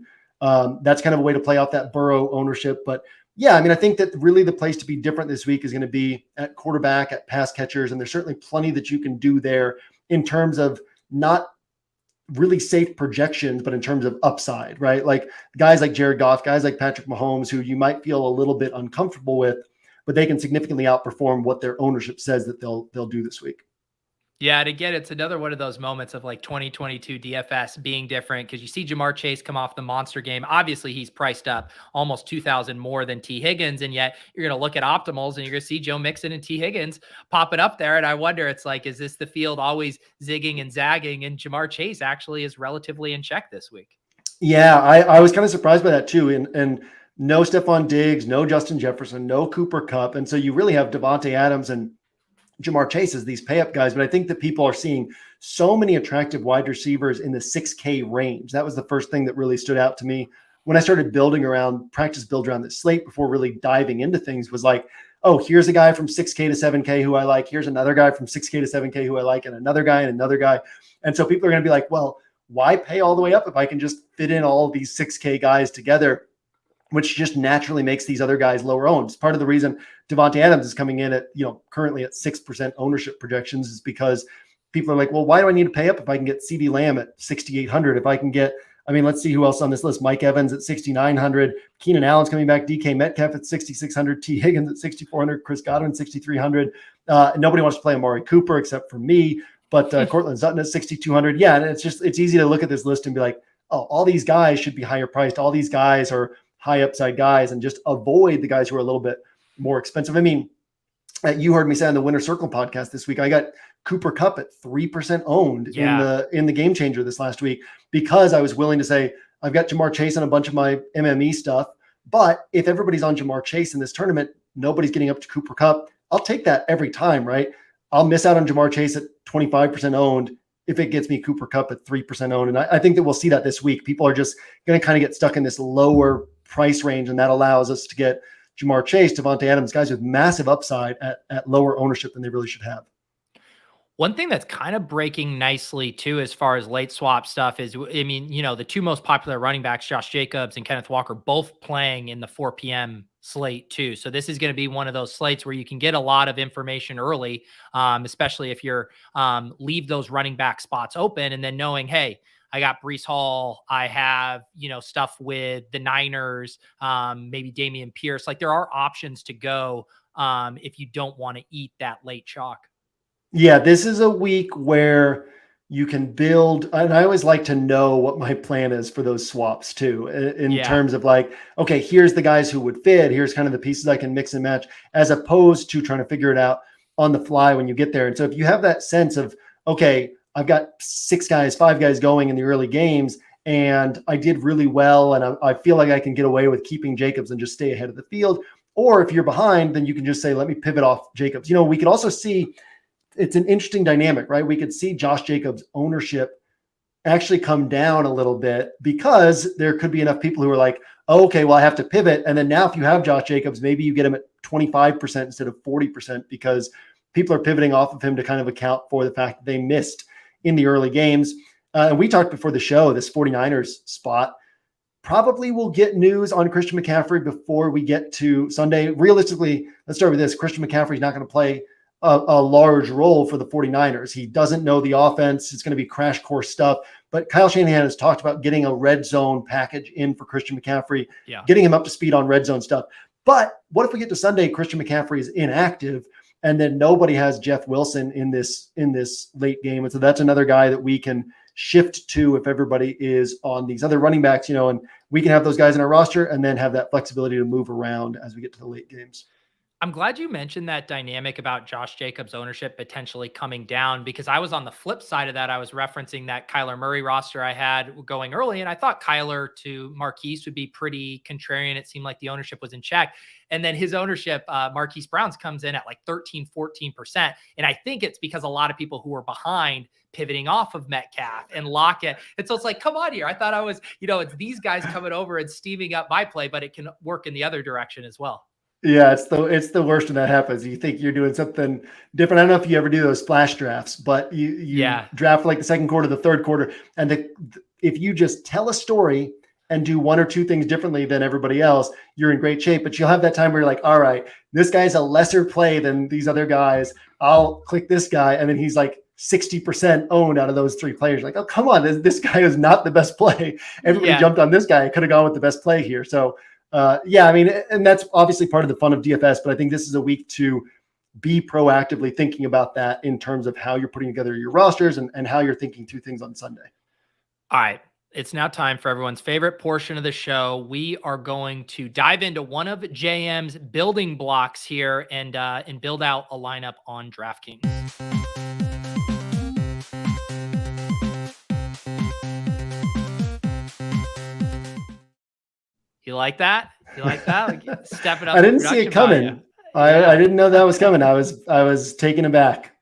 that's kind of a way to play off that Burrow ownership. But yeah, I mean, I think that really the place to be different this week is going to be at quarterback, at pass catchers. And there's certainly plenty that you can do there in terms of not really safe projections, but in terms of upside, right? Like guys like Jared Goff, guys like Patrick Mahomes, who you might feel a little bit uncomfortable with, but they can significantly outperform what their ownership says that they'll do this week. Yeah, and again, it's another one of those moments of like 2022 DFS being different because you see Jamar Chase come off the monster game. Obviously, he's priced up almost 2,000 more than T. Higgins, and yet you're going to look at optimals and you're going to see Joe Mixon and T. Higgins popping up there. And I wonder, it's like, is this the field always zigging and zagging? And Jamar Chase actually is relatively in check this week. Yeah, I was kind of surprised by that too. And no Stephon Diggs, no Justin Jefferson, no Cooper Kupp. And so you really have Devontae Adams and Jamar Chase as these pay up guys. But I think that people are seeing so many attractive wide receivers in the 6K range. That was the first thing that really stood out to me when I started building around this slate before really diving into things. Was like, oh, here's a guy from 6K to 7K who I like. Here's another guy from 6K to 7K who I like, and another guy and another guy. And so people are going to be like, well, why pay all the way up if I can just fit in all of these 6K guys together, which just naturally makes these other guys lower owned. It's part of the reason Devontae Adams is coming in at, currently at 6% ownership projections, is because people are like, well, why do I need to pay up if I can get CeeDee Lamb at 6,800? If I can get, let's see who else on this list. Mike Evans at 6,900. Keenan Allen's coming back. DK Metcalf at 6,600. T. Higgins at 6,400. Chris Godwin, 6,300. Nobody wants to play Amari Cooper except for me. But Cortland Sutton at 6,200. Yeah, and it's easy to look at this list and be like, oh, all these guys should be higher priced. All these guys are high upside guys, and just avoid the guys who are a little bit more expensive. You heard me say on the Winner Circle podcast this week, I got Cooper Kupp at 3% owned in the Game Changer this last week, because I was willing to say, I've got Jamar Chase on a bunch of my MME stuff, but if everybody's on Jamar Chase in this tournament, nobody's getting up to Cooper Kupp. I'll take that every time, right? I'll miss out on Jamar Chase at 25% owned if it gets me Cooper Kupp at 3% owned. And I think that we'll see that this week. People are just going to kind of get stuck in this lower price range, and that allows us to get Jamar Chase, Devontae Adams, guys with massive upside at lower ownership than they really should have. One thing that's kind of breaking nicely too, as far as late swap stuff, is, the two most popular running backs, Josh Jacobs and Kenneth Walker, both playing in the 4 p.m. slate too. So this is going to be one of those slates where you can get a lot of information early, especially if you're leave those running back spots open, and then knowing, hey, I got Breece Hall. I have, stuff with the Niners, maybe Dameon Pierce. Like, there are options to go if you don't want to eat that late chalk. Yeah, this is a week where you can build, and I always like to know what my plan is for those swaps too, in terms of like, okay, here's the guys who would fit. Here's kind of the pieces I can mix and match, as opposed to trying to figure it out on the fly when you get there. And so if you have that sense of, okay, I've got 5 guys going in the early games, and I did really well, and I feel like I can get away with keeping Jacobs and just stay ahead of the field. Or if you're behind, then you can just say, let me pivot off Jacobs. We could also see, it's an interesting dynamic, right? We could see Josh Jacobs' ownership actually come down a little bit, because there could be enough people who are like, oh, okay, well, I have to pivot. And then now if you have Josh Jacobs, maybe you get him at 25% instead of 40%, because people are pivoting off of him to kind of account for the fact that they missed in the early games. And we talked before the show, this 49ers spot, probably will get news on Christian McCaffrey before we get to Sunday. Realistically, let's start with this. Christian McCaffrey is not going to play a large role for the 49ers. He doesn't know the offense. It's going to be crash course stuff. But Kyle Shanahan has talked about getting a red zone package in for Christian McCaffrey, getting him up to speed on red zone stuff. But what if we get to Sunday, Christian McCaffrey is inactive, and then nobody has Jeff Wilson in this late game? And so that's another guy that we can shift to if everybody is on these other running backs, and we can have those guys in our roster and then have that flexibility to move around as we get to the late games. I'm glad you mentioned that dynamic about Josh Jacobs' ownership potentially coming down, because I was on the flip side of that. I was referencing that Kyler Murray roster I had going early, and I thought Kyler to Marquise would be pretty contrarian. It seemed like the ownership was in check. And then his ownership, Marquise Brown's, comes in at like 13-14%. And I think it's because a lot of people who were behind pivoting off of Metcalf and Lockett. And so it's like, come on here. I thought I was, it's these guys coming over and steaming up my play, but it can work in the other direction as well. Yeah, it's the worst when that happens. You think you're doing something different. I don't know if you ever do those flash drafts, but you draft like the second quarter, the third quarter, and if you just tell a story and do one or two things differently than everybody else, you're in great shape. But you'll have that time where you're like, all right, this guy's a lesser play than these other guys. I'll click this guy, and then he's like 60% owned out of those 3 players. Like, oh, come on, this guy is not the best play. Everybody jumped on this guy. I could have gone with the best play here. So. And that's obviously part of the fun of DFS, but I think this is a week to be proactively thinking about that in terms of how you're putting together your rosters and how you're thinking through things on Sunday. All right. It's now time for everyone's favorite portion of the show. We are going to dive into one of JM's building blocks here and build out a lineup on DraftKings. You like that? You like that? Like, step it up. I didn't see it coming. I didn't know that was coming. I was taken aback.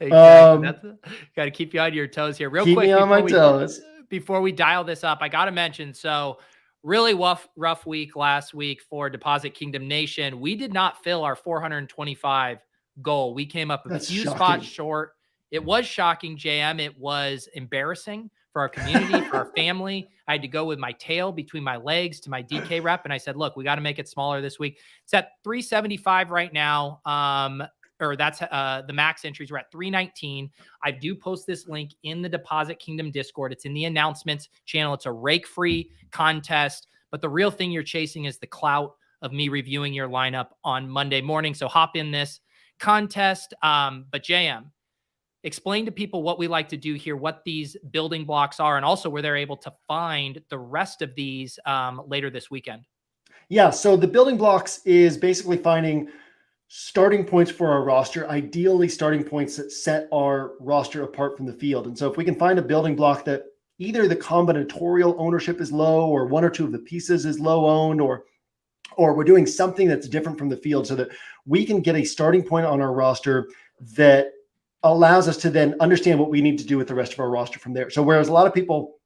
Exactly. Got to keep you on your toes here. Real quick. Keep me on my toes. Before we dial this up, I got to mention, so really rough week last week for Deposit Kingdom Nation. We did not fill our 425 goal. We came up a few spots short. It was shocking, JM. It was embarrassing for our community, for our family. I had to go with my tail between my legs to my DK rep. And I said, look, we got to make it smaller this week. It's at 375 right now. Or that's the max entries. We're at 319. I do post this link in the Deposit Kingdom Discord. It's in the announcements channel. It's a rake-free contest, but the real thing you're chasing is the clout of me reviewing your lineup on Monday morning. So hop in this contest. But JM, explain to people what we like to do here, what these building blocks are, and also where they're able to find the rest of these later this weekend. Yeah, so the building blocks is basically finding starting points for our roster, ideally starting points that set our roster apart from the field. And so if we can find a building block that either the combinatorial ownership is low or one or two of the pieces is low owned, or we're doing something that's different from the field so that we can get a starting point on our roster that allows us to then understand what we need to do with the rest of our roster from there. So whereas a lot of people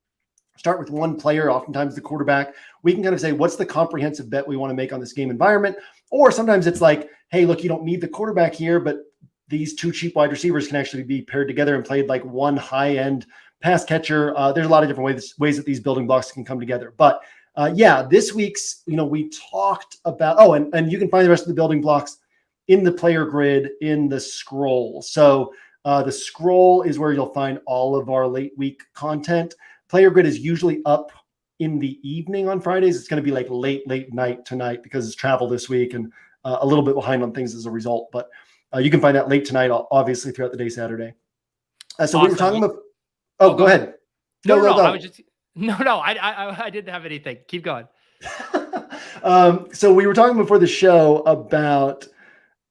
start with one player, oftentimes the quarterback, we can kind of say, what's the comprehensive bet we want to make on this game environment? Or sometimes it's like, hey, look, you don't need the quarterback here, but these two cheap wide receivers can actually be paired together and played like one high-end pass catcher. There's a lot of different ways that these building blocks can come together. But yeah, this week's, we talked about, and you can find the rest of the building blocks in the player grid in the scroll. So the scroll is where you'll find all of our late week content. Player grid is usually up in the evening on Fridays. It's going to be like late night tonight because it's travel this week and a little bit behind on things as a result. But you can find that late tonight, obviously throughout the day Saturday. So awesome. We were talking about. Oh, go ahead. No. I was just I didn't have anything. Keep going. So we were talking before the show about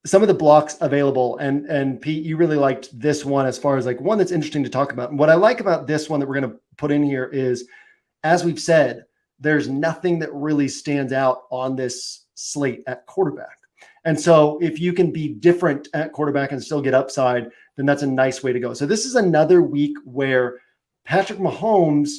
some of the blocks available, and Pete, you really liked this one as far as like one that's interesting to talk about. And what I like about this one that we're going to put in here is, as we've said, there's nothing that really stands out on this slate at quarterback. And so if you can be different at quarterback and still get upside, then that's a nice way to go. So this is another week where Patrick Mahomes,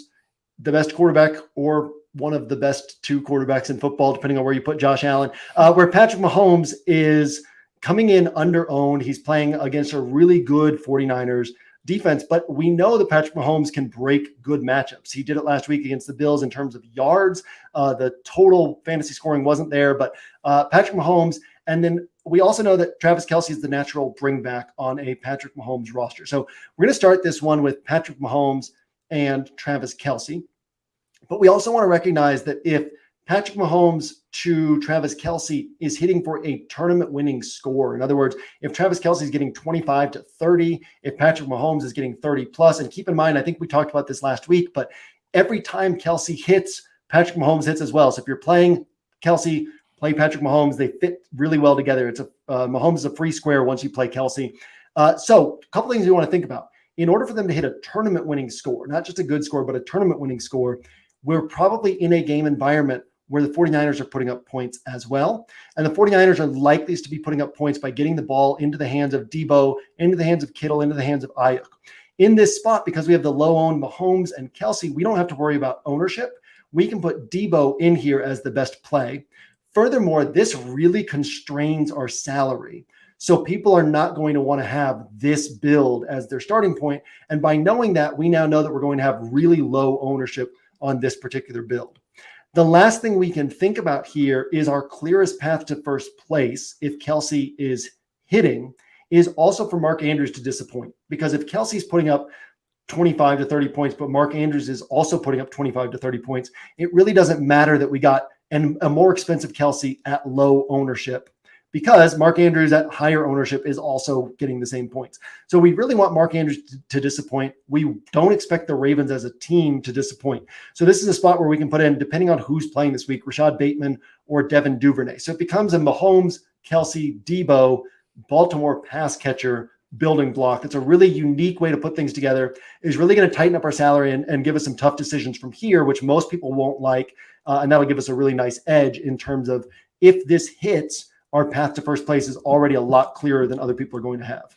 the best quarterback, or one of the best two quarterbacks in football, depending on where you put Josh Allen, where Patrick Mahomes is coming in under-owned. He's playing against a really good 49ers defense, but we know that Patrick Mahomes can break good matchups. He did it last week against the Bills in terms of yards. The total fantasy scoring wasn't there, but Patrick Mahomes. And then we also know that Travis Kelce is the natural bring back on a Patrick Mahomes roster. So we're going to start this one with Patrick Mahomes and Travis Kelce. But we also want to recognize that if Patrick Mahomes to Travis Kelce is hitting for a tournament-winning score. In other words, if Travis Kelce is getting 25 to 30, if Patrick Mahomes is getting 30 plus, and keep in mind, I think we talked about this last week, but every time Kelce hits, Patrick Mahomes hits as well. So if you're playing Kelce, play Patrick Mahomes. They fit really well together. It's Mahomes is a free square once you play Kelce. So a couple things you want to think about. In order for them to hit a tournament-winning score, not just a good score, but a tournament-winning score, we're probably in a game environment where the 49ers are putting up points as well. And the 49ers are likely to be putting up points by getting the ball into the hands of Debo, into the hands of Kittle, into the hands of Ayuk. In this spot, because we have the low-owned Mahomes and Kelce, we don't have to worry about ownership. We can put Debo in here as the best play. Furthermore, this really constrains our salary. So people are not going to want to have this build as their starting point. And by knowing that, we now know that we're going to have really low ownership on this particular build. The last thing we can think about here is our clearest path to first place, if Kelce is hitting, is also for Mark Andrews to disappoint. Because if Kelce's putting up 25 to 30 points, but Mark Andrews is also putting up 25 to 30 points, it really doesn't matter that we got a more expensive Kelce at low ownership, because Mark Andrews at higher ownership is also getting the same points. So we really want Mark Andrews to disappoint. We don't expect the Ravens as a team to disappoint. So this is a spot where we can put in, depending on who's playing this week, Rashad Bateman or Devin Duvernay. So it becomes a Mahomes-Kelsey, Debo, Baltimore pass catcher building block. That's a really unique way to put things together. Is really going to tighten up our salary and give us some tough decisions from here, which most people won't like. And that'll give us a really nice edge in terms of if this hits, our path to first place is already a lot clearer than other people are going to have.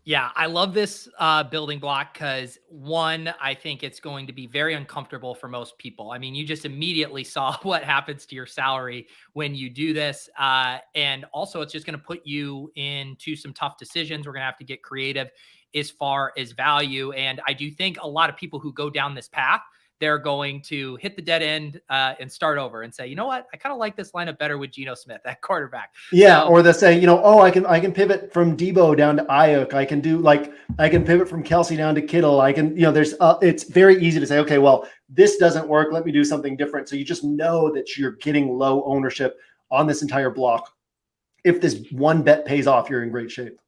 Yeah, I love this building block because, one, I think it's going to be very uncomfortable for most people. I mean, you just immediately saw what happens to your salary when you do this. And also, it's just going to put you into some tough decisions. We're going to have to get creative as far as value. And I do think a lot of people who go down this path, they're going to hit the dead end and start over and say, you know what, I kind of like this lineup better with Geno Smith at quarterback. Yeah, so, or they'll say, oh, I can pivot from Debo down to Ayuk. I can pivot from Kelsey down to Kittle. I can, there's it's very easy to say, okay, well, this doesn't work. Let me do something different. So you just know that you're getting low ownership on this entire block. If this one bet pays off, you're in great shape.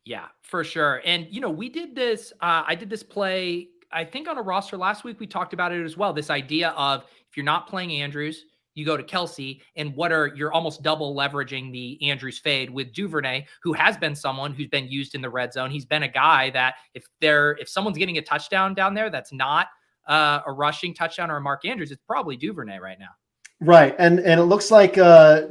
Yeah, for sure. And, we did this, I did this play, I think on a roster last week, we talked about it as well. This idea of if you're not playing Andrews, you go to Kelsey, and you're almost double leveraging the Andrews fade with Duvernay, who has been someone who's been used in the red zone. He's been a guy that if someone's getting a touchdown down there, that's not a rushing touchdown or a Mark Andrews, it's probably Duvernay right now. Right. And it looks like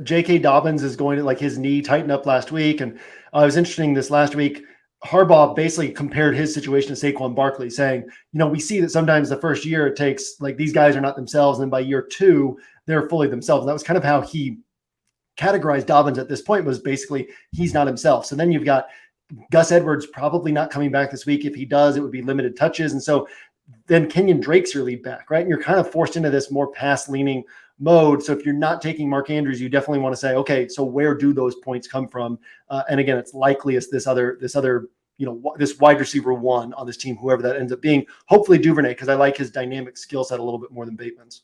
J.K. Dobbins is going to, like, his knee tightened up last week. And it was interesting this last week. Harbaugh basically compared his situation to Saquon Barkley, saying, we see that sometimes the first year it takes, like, these guys are not themselves. And then by year 2, they're fully themselves. And that was kind of how he categorized Dobbins at this point, was basically he's not himself. So then you've got Gus Edwards probably not coming back this week. If he does, it would be limited touches. And so then Kenyon Drake's your lead back, right? And you're kind of forced into this more pass leaning mode. So if you're not taking Mark Andrews, you definitely want to say, okay, so where do those points come from? And again, it's likeliest this other, this wide receiver one on this team, whoever that ends up being, hopefully Duvernay, because I like his dynamic skill set a little bit more than Bateman's.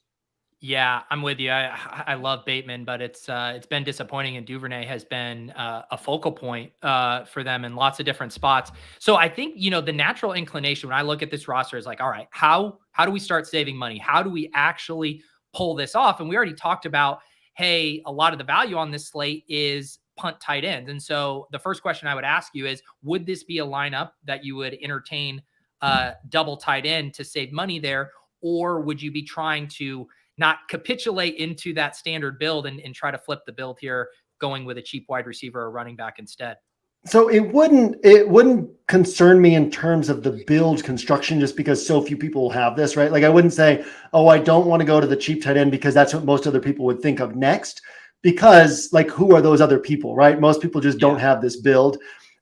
Yeah, I'm with you. I love Bateman, but it's been disappointing, and Duvernay has been a focal point for them in lots of different spots. So I think, the natural inclination when I look at this roster is like, all right, how do we start saving money? How do we actually pull this off? And we already talked about, hey, a lot of the value on this slate is punt tight ends. And so the first question I would ask you is, would this be a lineup that you would entertain double tight end to save money there? Or would you be trying to not capitulate into that standard build and try to flip the build here, going with a cheap wide receiver or running back instead? So it wouldn't concern me in terms of the build construction, just because so few people will have this, right? Like, I wouldn't say, oh, I don't want to go to the cheap tight end because that's what most other people would think of next, because, like, who are those other people, right? Most people just don't have this build.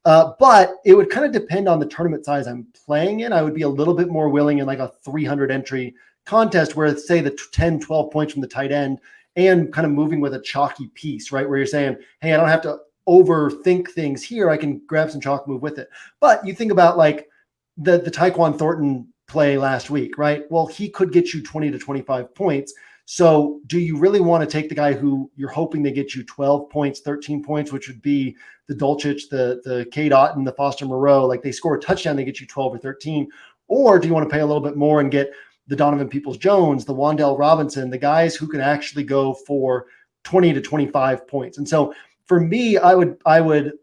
But it would kind of depend on the tournament size I'm playing in. I would be a little bit more willing in like a 300 entry contest where, say, the 10, 12 points from the tight end and kind of moving with a chalky piece, right? Where you're saying, hey, I don't have to overthink things here. I can grab some chalk, move with it. But you think about like the Tyquan Thornton play last week, right? Well, he could get you 20 to 25 points. So do you really want to take the guy who you're hoping they get you 12 points, 13 points, which would be the Dulcich, the Cade Otton, the Foster Moreau, like they score a touchdown, they get you 12 or 13? Or do you want to pay a little bit more and get the Donovan Peoples-Jones, the Wan'Dale Robinson, the guys who can actually go for 20 to 25 points? And so for me, I would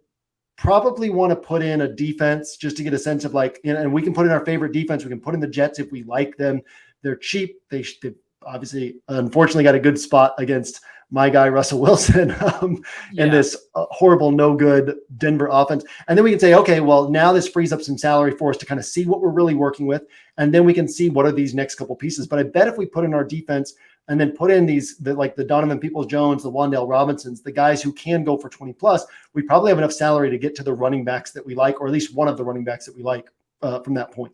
probably want to put in a defense just to get a sense of like, and we can put in our favorite defense. We can put in the Jets if we like them. They're cheap. They obviously, unfortunately, got a good spot against my guy, Russell Wilson, and this horrible, no good Denver offense. And then we can say, okay, well, now this frees up some salary for us to kind of see what we're really working with. And then we can see what are these next couple pieces. But I bet if we put in our defense and then put in the Donovan Peoples-Jones, the Wan'Dale Robinsons, the guys who can go for 20 plus, we probably have enough salary to get to the running backs that we like, or at least one of the running backs that we like from that point.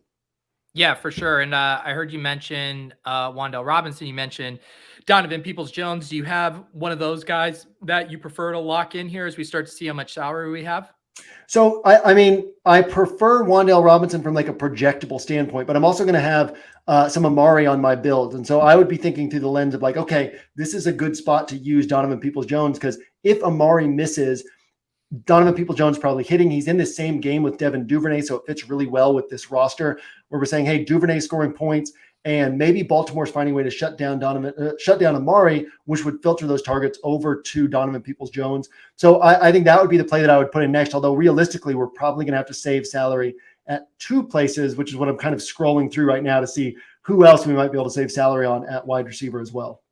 Yeah, for sure. And I heard you mention Wan'Dale Robinson. You mentioned Donovan Peoples-Jones. Do you have one of those guys that you prefer to lock in here as we start to see how much salary we have? So, I prefer Wan'Dale Robinson from like a projectable standpoint, but I'm also going to have some Amari on my build. And so I would be thinking through the lens of like, okay, this is a good spot to use Donovan Peoples-Jones, because if Amari misses, Donovan Peoples-Jones probably hitting. He's in the same game with Devin Duvernay, so it fits really well with this roster where we're saying, hey, Duvernay scoring points, and maybe Baltimore's finding a way to shut down Amari, which would filter those targets over to Donovan Peoples-Jones. So I think that would be the play that I would put in next, although realistically, we're probably going to have to save salary at two places, which is what I'm kind of scrolling through right now to see who else we might be able to save salary on at wide receiver as well.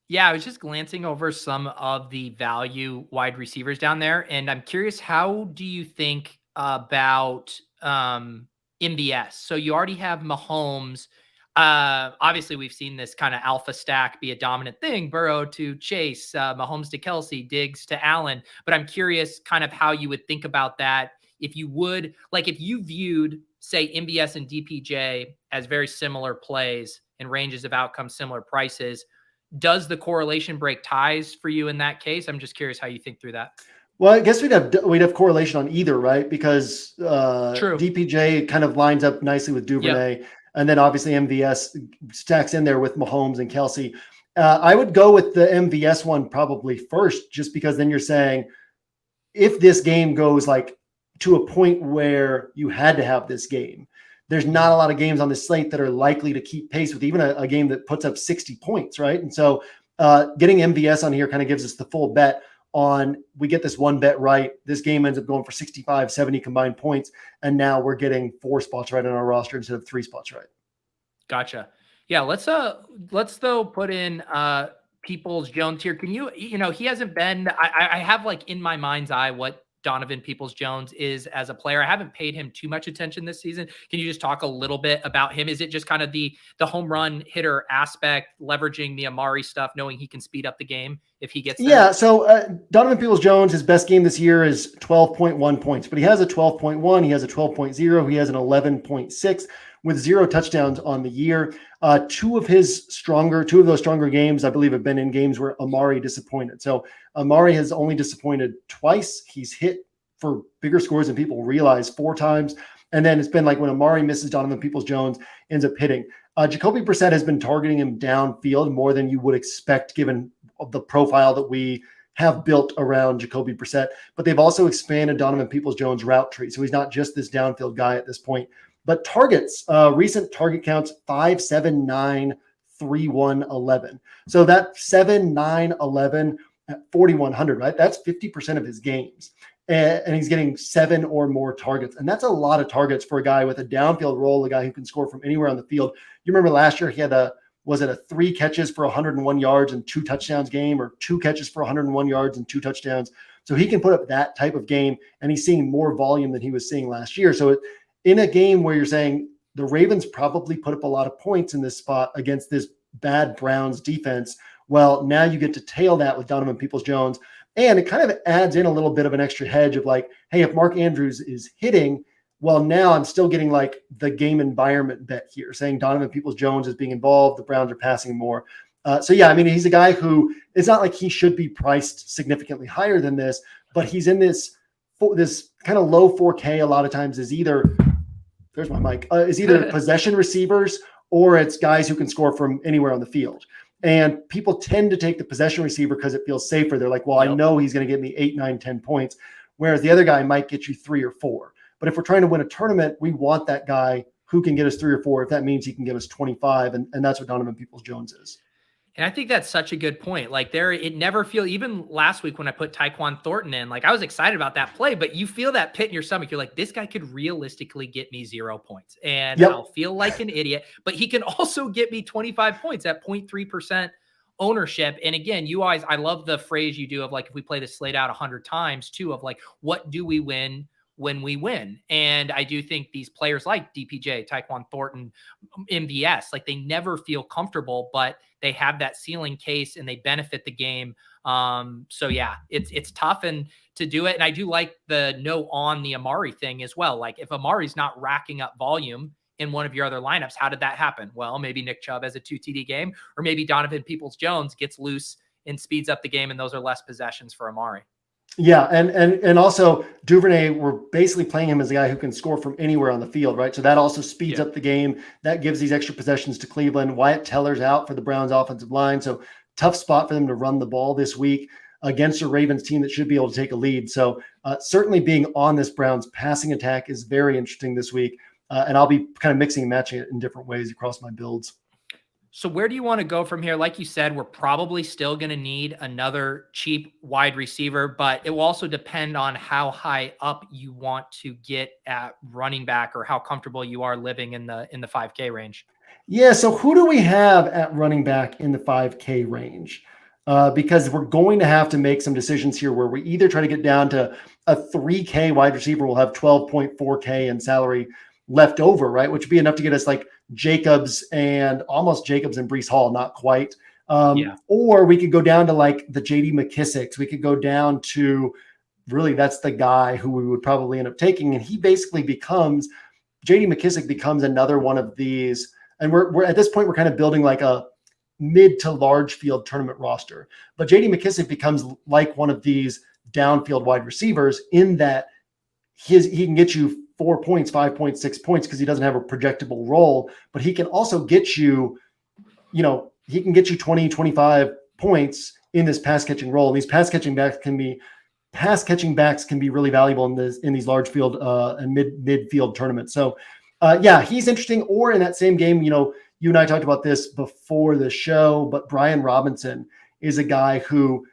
Yeah, I was just glancing over some of the value wide receivers down there, and I'm curious, how do you think about MVS? So you already have Mahomes. Obviously, we've seen this kind of alpha stack be a dominant thing: Burrow to Chase, Mahomes to Kelsey, Diggs to Allen. But I'm curious kind of how you would think about that. If you would, like, if you viewed, say, MVS and DPJ as very similar plays and ranges of outcomes, similar prices, does the correlation break ties for you in that case? I'm just curious how you think through that. Well, I guess we'd have correlation on either, right? Because True. DPJ kind of lines up nicely with Duvernay, and then obviously MVS stacks in there with Mahomes and Kelsey. I would go with the MVS one probably first, just because then you're saying if this game goes like to a point where you had to have this game, there's not a lot of games on the slate that are likely to keep pace with even a game that puts up 60 points, right? And so getting MVS on here kind of gives us the full bet on, we get this one bet right. This game ends up going for 65, 70 combined points. And now we're getting 4 spots right on our roster instead of 3 spots right. Gotcha. Yeah, let's though put in Peoples-Jones here. Can you he hasn't been, I have like in my mind's eye what Donovan Peoples-Jones is as a player. I haven't paid him too much attention this season. Can you just talk a little bit about him? Is it just kind of the home run hitter aspect, leveraging the Amari stuff, knowing he can speed up the game if he gets there? Yeah, so Donovan Peoples-Jones, his best game this year is 12.1 points, but he has a 12.1, he has a 12.0, he has an 11.6 with 0 touchdowns on the year. Two of those stronger games, I believe, have been in games where Amari disappointed. So Amari has only disappointed twice. He's hit for bigger scores than people realize 4 times. And then it's been like when Amari misses, Donovan Peoples-Jones ends up hitting. Jacoby Brissett has been targeting him downfield more than you would expect given the profile that we have built around Jacoby Brissett. But they've also expanded Donovan Peoples-Jones' route tree. So he's not just this downfield guy at this point. But targets, recent target counts, 5, 7, 9, 3, 1, 11. So that 7, 9, 11 at 4,100, right? That's 50% of his games. And he's getting 7 or more targets. And that's a lot of targets for a guy with a downfield role, a guy who can score from anywhere on the field. You remember last year he had a 3 catches for 101 yards and 2 touchdowns game, or 2 catches for 101 yards and 2 touchdowns. So he can put up that type of game, and he's seeing more volume than he was seeing last year. So in a game where you're saying the Ravens probably put up a lot of points in this spot against this bad Browns defense, well, now you get to tail that with Donovan Peoples-Jones. And it kind of adds in a little bit of an extra hedge of like, hey, if Mark Andrews is hitting, well, now I'm still getting like the game environment bet here, saying Donovan Peoples-Jones is being involved. The Browns are passing more. So yeah, I mean, he's a guy who, it's not like he should be priced significantly higher than this, but he's in this kind of low 4K a lot of times is either, there's my mic, is either possession receivers or it's guys who can score from anywhere on the field. And people tend to take the possession receiver because it feels safer. They're like, well, I know he's going to get me 8, 9, 10 points, whereas the other guy might get you 3 or 4. But if we're trying to win a tournament, we want that guy who can get us 3 or 4 if that means he can give us 25. And that's what Donovan Peoples-Jones is. And I think that's such a good point. Like it never feel, even last week when I put Tyquan Thornton in, like I was excited about that play, but you feel that pit in your stomach. You're like, this guy could realistically get me 0 points and I'll feel like an idiot, but he can also get me 25 points at 0.3% ownership. And again, I love the phrase you do of like, if we play this slate out 100 times too, of like, what do we win when we win? And I do think these players like DPJ, Tyquan Thornton, MVS, like they never feel comfortable, but they have that ceiling case and they benefit the game. So yeah, it's tough and to do it. And I do like the no on the Amari thing as well. Like if Amari's not racking up volume in one of your other lineups, how did that happen? Well, maybe Nick Chubb has a 2 TD game, or maybe Donovan Peoples-Jones gets loose and speeds up the game. And those are less possessions for Amari. Yeah, and also Duvernay, we're basically playing him as a guy who can score from anywhere on the field, right? So that also speeds up the game. That gives these extra possessions to Cleveland. Wyatt Teller's out for the Browns offensive line, so tough spot for them to run the ball this week. against a Ravens team that should be able to take a lead. So certainly being on this Browns passing attack is very interesting this week. And I'll be kind of mixing and matching it in different ways across my builds. So where do you want to go from here? Like you said, we're probably still going to need another cheap wide receiver, but it will also depend on how high up you want to get at running back or how comfortable you are living in the 5K range. Yeah. So who do we have at running back in the 5K range? Because we're going to have to make some decisions here where we either try to get down to a 3K wide receiver. We'll have 12.4K in salary left over, right? Which would be enough to get us like Jacobs and Breece Hall, not quite. Or we could go down to like the JD McKissicks. We could go down to really, that's the guy who we would probably end up taking. And he basically becomes, JD McKissic becomes another one of these. And we're at this point, we're kind of building like a mid to large field tournament roster. But JD McKissic becomes like one of these downfield wide receivers in that he can get you 4 points, 5 points, 6 points because he doesn't have a projectable role, but he can also get you, he can get you 20, 25 points in this pass catching role. And these pass catching backs can be really valuable in these large field and midfield tournaments. So he's interesting. Or in that same game, you and I talked about this before the show, but Brian Robinson is a guy who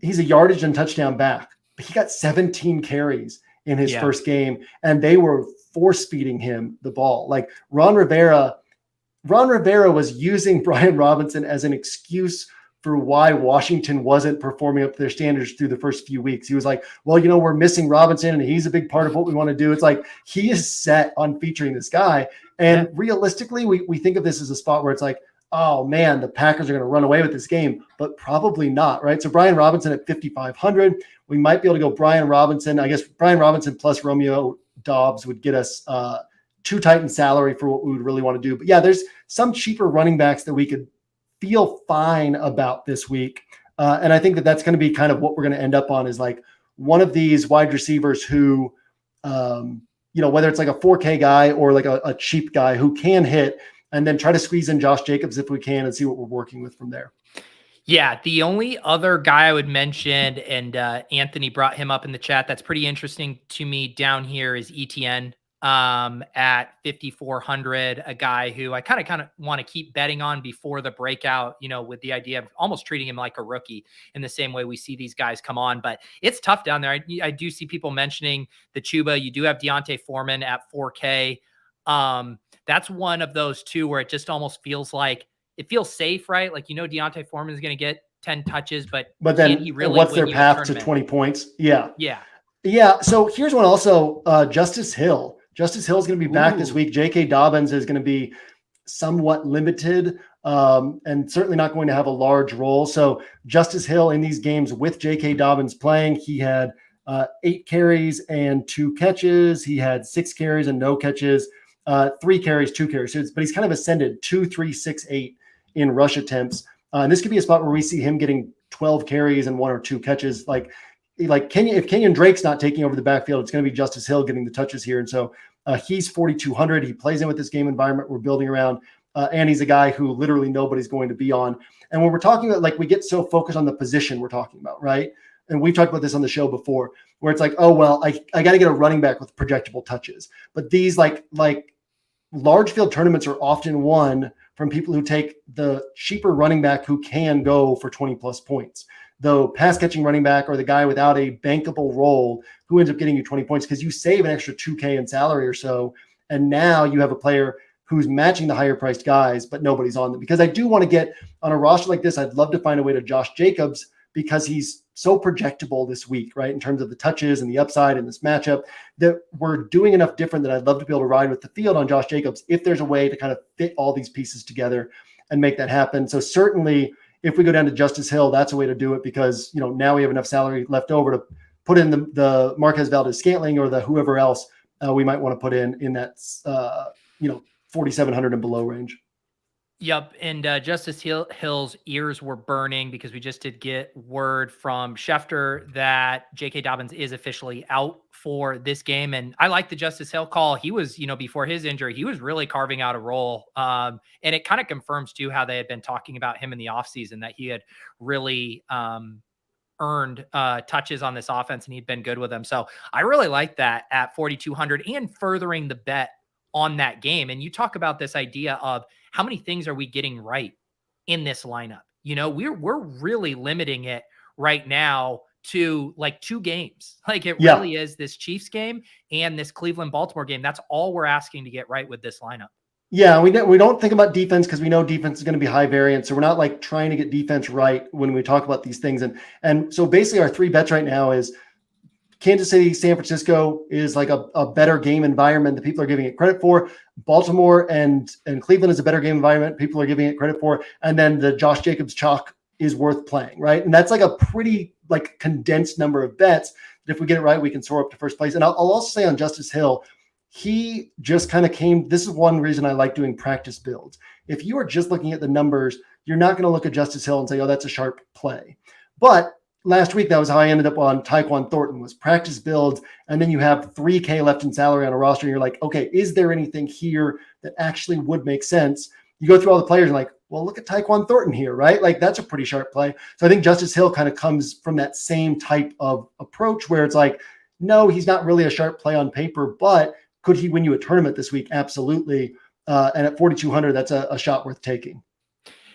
he's a yardage and touchdown back, but he got 17 carries in his first game, and they were force feeding him the ball. Like Ron Rivera was using Brian Robinson as an excuse for why Washington wasn't performing up to their standards through the first few weeks. He was like, well, we're missing Robinson and he's a big part of what we want to do. It's like, he is set on featuring this guy. And realistically, we think of this as a spot where it's like, oh man, the Packers are going to run away with this game, but probably not, right? So Brian Robinson at 5,500, we might be able to go Brian Robinson. I guess Brian Robinson plus Romeo Dobbs would get us 2 Titans salary for what we would really want to do. But yeah, there's some cheaper running backs that we could feel fine about this week. And I think that's going to be kind of what we're going to end up on is like one of these wide receivers who, whether it's like a 4K guy or like a cheap guy who can hit, and then try to squeeze in Josh Jacobs if we can and see what we're working with from there. Yeah, the only other guy I would mention, and Anthony brought him up in the chat, that's pretty interesting to me down here is ETN at 5,400, a guy who I kind of want to keep betting on before the breakout, with the idea of almost treating him like a rookie in the same way we see these guys come on. But it's tough down there. I do see people mentioning the Chuba. You do have Deontay Foreman at 4K. That's one of those two where it just almost feels like it feels safe, right? Like, Deontay Foreman is going to get 10 touches, but then he really what's their path to 20 points? Yeah. So here's one also, Justice Hill. Justice Hill is going to be back this week. J.K. Dobbins is going to be somewhat limited and certainly not going to have a large role. So Justice Hill in these games with J.K. Dobbins playing, he had 8 carries and 2 catches. He had 6 carries and no catches. 3 carries, 2 carries. But he's kind of ascended 2, 3, 6, 8 in rush attempts. And this could be a spot where we see him getting 12 carries and 1 or 2 catches. If Kenyon Drake's not taking over the backfield, it's going to be Justice Hill getting the touches here. And so he's 4,200. He plays in with this game environment we're building around. And he's a guy who literally nobody's going to be on. And when we're talking about, we get so focused on the position we're talking about, right? And we've talked about this on the show before, where it's like, oh, well, I got to get a running back with projectable touches. But these like large field tournaments are often won from people who take the cheaper running back who can go for 20 plus points. Though pass catching running back or the guy without a bankable role who ends up getting you 20 points because you save an extra 2K in salary or so. And now you have a player who's matching the higher priced guys, but nobody's on them. Because I do want to get on a roster like this, I'd love to find a way to Josh Jacobs because he's so projectable this week, right? In terms of the touches and the upside in this matchup, that we're doing enough different that I'd love to be able to ride with the field on Josh Jacobs if there's a way to kind of fit all these pieces together and make that happen. So certainly if we go down to Justice Hill, that's a way to do it because, now we have enough salary left over to put in the Marquez Valdez-Scantling or the whoever else we might want to put in that, 4,700 and below range. Yep. And Justice Hill's ears were burning because we just did get word from Schefter that J.K. Dobbins is officially out for this game. And I like the Justice Hill call. He was, before his injury, he was really carving out a role. And it kind of confirms too how they had been talking about him in the offseason, that he had really earned touches on this offense, and he'd been good with them. So I really like that at 4,200 and furthering the bet on that game. And you talk about this idea of how many things are we getting right in this lineup? We're really limiting it right now to like 2 games. Like it really is this Chiefs game and this Cleveland Baltimore game. That's all we're asking to get right with this lineup. Yeah, we don't think about defense because we know defense is going to be high variance. So we're not like trying to get defense right when we talk about these things. And so basically our 3 bets right now is Kansas City, San Francisco is like a better game environment that people are giving it credit for. Baltimore and Cleveland is a better game environment people are giving it credit for. And then the Josh Jacobs chalk is worth playing, right? And that's like a pretty like condensed number of bets that if we get it right, we can soar up to first place. And I'll also say on Justice Hill, he just kind of came. This is one reason I like doing practice builds. If you are just looking at the numbers, you're not going to look at Justice Hill and say, oh, that's a sharp play. But last week, that was how I ended up on Tyquan Thornton, was practice builds. And then you have $3K left in salary on a roster. And you're like, okay, is there anything here that actually would make sense? You go through all the players and like, well, look at Tyquan Thornton here, right? Like that's a pretty sharp play. So I think Justice Hill kind of comes from that same type of approach where it's like, no, he's not really a sharp play on paper, but could he win you a tournament this week? Absolutely. And at 4,200, that's a shot worth taking.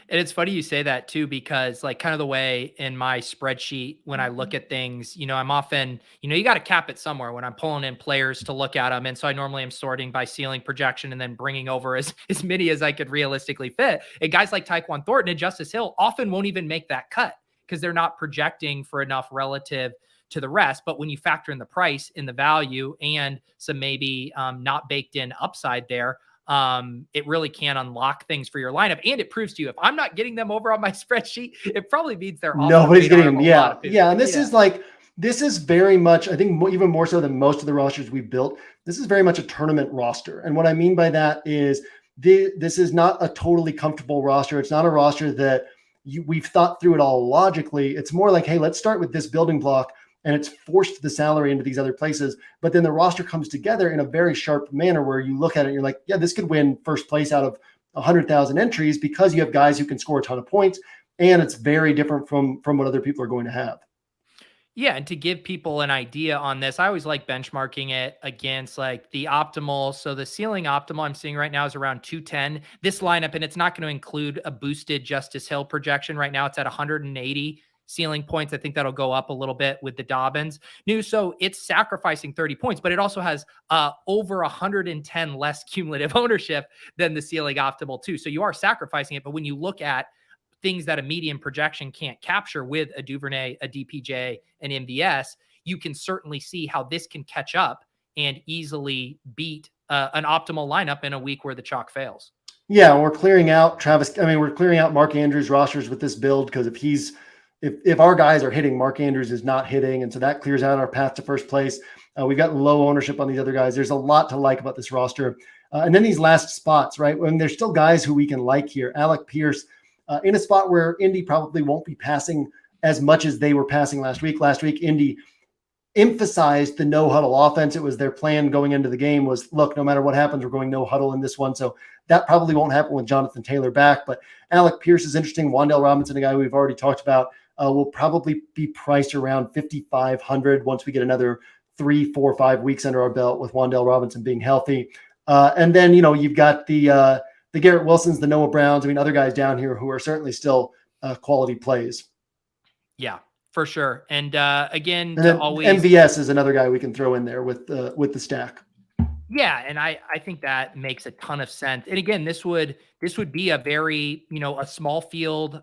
And it's funny you say that too, because like kind of the way in my spreadsheet, when I look at things, I'm often, you got to cap it somewhere when I'm pulling in players to look at them. And so I normally am sorting by ceiling, projection, and then bringing over as many as I could realistically fit. And guys like Tyquan Thornton and Justice Hill often won't even make that cut because they're not projecting for enough relative to the rest. But when you factor in the price and the value and some maybe not baked in upside there, it really can unlock things for your lineup. And it proves to you, if I'm not getting them over on my spreadsheet, it probably means they're nobody's getting them. Yeah. And this is very much, I think even more so than most of the rosters we've built, this is very much a tournament roster. And what I mean by that is this is not a totally comfortable roster. It's not a roster that we've thought through it all logically. It's more like, hey, let's start with this building block. And it's forced the salary into these other places. But then the roster comes together in a very sharp manner where you look at it and you're like, yeah, this could win first place out of 100,000 entries because you have guys who can score a ton of points. And it's very different from what other people are going to have. Yeah. And to give people an idea on this, I always like benchmarking it against like the optimal. So the ceiling optimal I'm seeing right now is around 210. This lineup, and it's not going to include a boosted Justice Hill projection. Right now it's at 180. Ceiling points. I think that'll go up a little bit with the Dobbins news. So it's sacrificing 30 points, but it also has over 110 less cumulative ownership than the ceiling optimal too. So you are sacrificing it. But when you look at things that a median projection can't capture with a Duvernay, a DPJ, an MVS, you can certainly see how this can catch up and easily beat an optimal lineup in a week where the chalk fails. Yeah. We're clearing out we're clearing out Mark Andrews rosters with this build because if our guys are hitting, Mark Andrews is not hitting. And so that clears out our path to first place. We've got low ownership on these other guys. There's a lot to like about this roster. And then these last spots, right? When there's still guys who we can like here. Alec Pierce in a spot where Indy probably won't be passing as much as they were passing last week. Last week, Indy emphasized the no huddle offense. It was their plan going into the game was, look, no matter what happens, we're going no huddle in this one. So that probably won't happen with Jonathan Taylor back. But Alec Pierce is interesting. Wan'Dale Robinson, a guy we've already talked about, will probably be priced around 5,500 once we get another 3, 4, 5 weeks under our belt with Wan'Dale Robinson being healthy. And then, you've got the Garrett Wilsons, the Noah Browns, other guys down here who are certainly still quality plays. Yeah, for sure. And again, MVS is another guy we can throw in there with the stack. Yeah, and I think that makes a ton of sense. And again, this would be a very, a small field,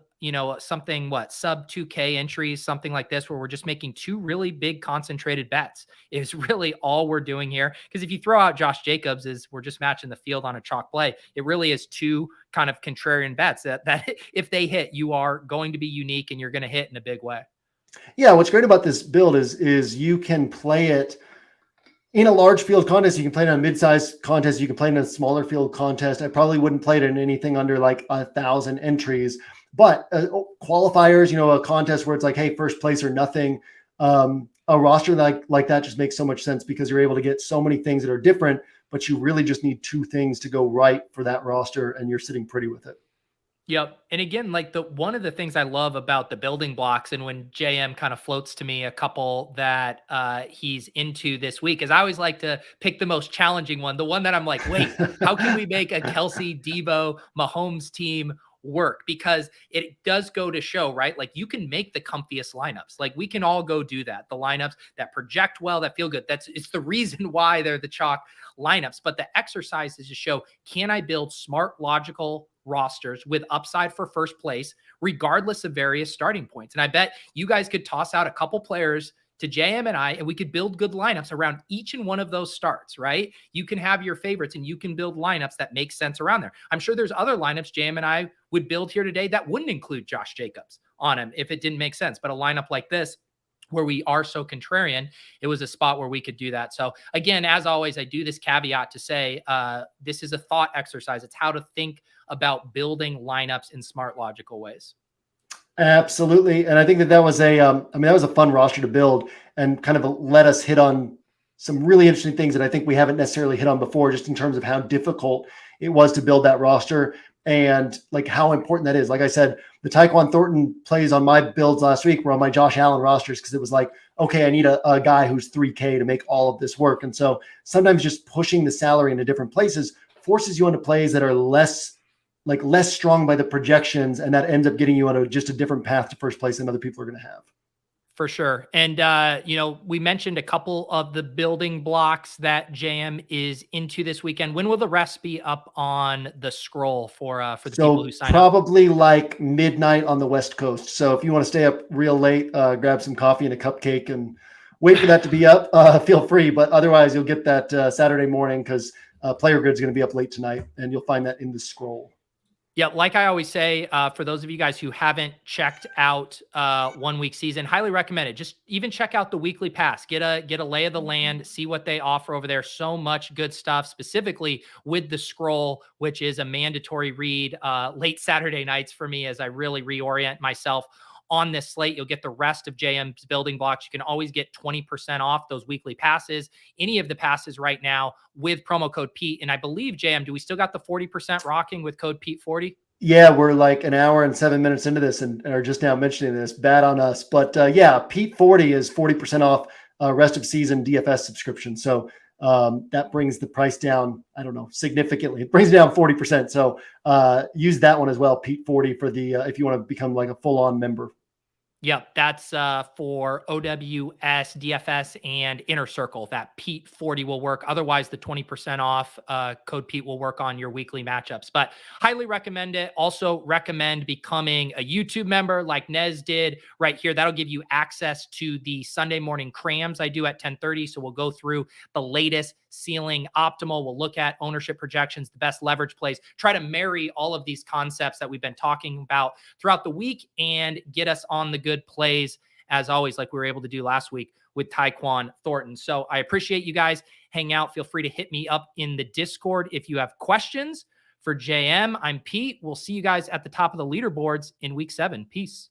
something sub 2K entries, something like this, where we're just making 2 really big concentrated bets is really all we're doing here. Because if you throw out Josh Jacobs, we're just matching the field on a chalk play. It really is 2 kind of contrarian bets that if they hit, you are going to be unique and you're going to hit in a big way. Yeah, what's great about this build is you can play it in a large field contest. You can play it on a mid-sized contest. You can play it in a smaller field contest. I probably wouldn't play it in anything under like 1,000 entries, but qualifiers, a contest where it's like, hey, first place or nothing. A roster like that just makes so much sense because you're able to get so many things that are different, but you really just need 2 things to go right for that roster and you're sitting pretty with it. Yep. And again, like one of the things I love about the building blocks, and when JM kind of floats to me a couple that he's into this week, is I always like to pick the most challenging one, the one that I'm like, wait, how can we make a Kelsey, Debo, Mahomes team work? Because it does go to show, right? Like you can make the comfiest lineups. Like we can all go do that. The lineups that project well, that feel good. It's the reason why they're the chalk lineups. But the exercise is to show, can I build smart, logical rosters with upside for first place, regardless of various starting points? And I bet you guys could toss out a couple players to JM and I, and we could build good lineups around each and one of those starts, right? You can have your favorites and you can build lineups that make sense around there. I'm sure there's other lineups JM and I would build here today that wouldn't include Josh Jacobs on him if it didn't make sense. But a lineup like this, where we are so contrarian, it was a spot where we could do that. So again, as always, I do this caveat to say, this is a thought exercise. It's how to think about building lineups in smart, logical ways. Absolutely. And I think that was that was a fun roster to build, and kind of let us hit on some really interesting things that I think we haven't necessarily hit on before, just in terms of how difficult it was to build that roster and like how important that is. Like I said, the Tyquan Thornton plays on my builds last week were on my Josh Allen rosters, because it was like, okay, I need a guy who's 3K to make all of this work. And so sometimes just pushing the salary into different places forces you into plays that are less strong by the projections, and that ends up getting you on just a different path to first place than other people are going to have. For sure. And, we mentioned a couple of the building blocks that JM is into this weekend. When will the rest be up on the scroll for the people who sign up? Probably like midnight on the West Coast. So if you want to stay up real late, grab some coffee and a cupcake and wait for that to be up, feel free. But otherwise, you'll get that Saturday morning, because Player Grid's going to be up late tonight, and you'll find that in the scroll. Yeah, like I always say, for those of you guys who haven't checked out 1 week season, highly recommend it. Just even check out the weekly pass, get a lay of the land, see what they offer over there. So much good stuff, specifically with the scroll, which is a mandatory read late Saturday nights for me as I really reorient myself on this slate. You'll get the rest of JM's building blocks. You can always get 20% off those weekly passes, any of the passes right now with promo code Pete. And I believe, JM, do we still got the 40% rocking with code Pete40? Yeah, we're like an hour and 7 minutes into this and are just now mentioning this. Bad on us. But yeah, Pete40 is 40% off rest of season DFS subscription. So that brings the price down, I don't know, significantly. It brings it down 40%. So use that one as well, Pete40, for the if you want to become like a full-on member. Yep, that's for OWS, DFS, and Inner Circle. That Pete 40 will work. Otherwise, the 20% off code Pete will work on your weekly matchups. But highly recommend it. Also recommend becoming a YouTube member like Nez did right here. That'll give you access to the Sunday morning crams I do at 10:30. So we'll go through the latest ceiling optimal. We'll look at ownership projections, the best leverage plays, try to marry all of these concepts that we've been talking about throughout the week and get us on the good plays, as always, like we were able to do last week with Tyquan Thornton. So I appreciate you guys hang out. Feel free to hit me up in the Discord if you have questions. For JM, I'm Pete. We'll see you guys at the top of the leaderboards in week 7. Peace.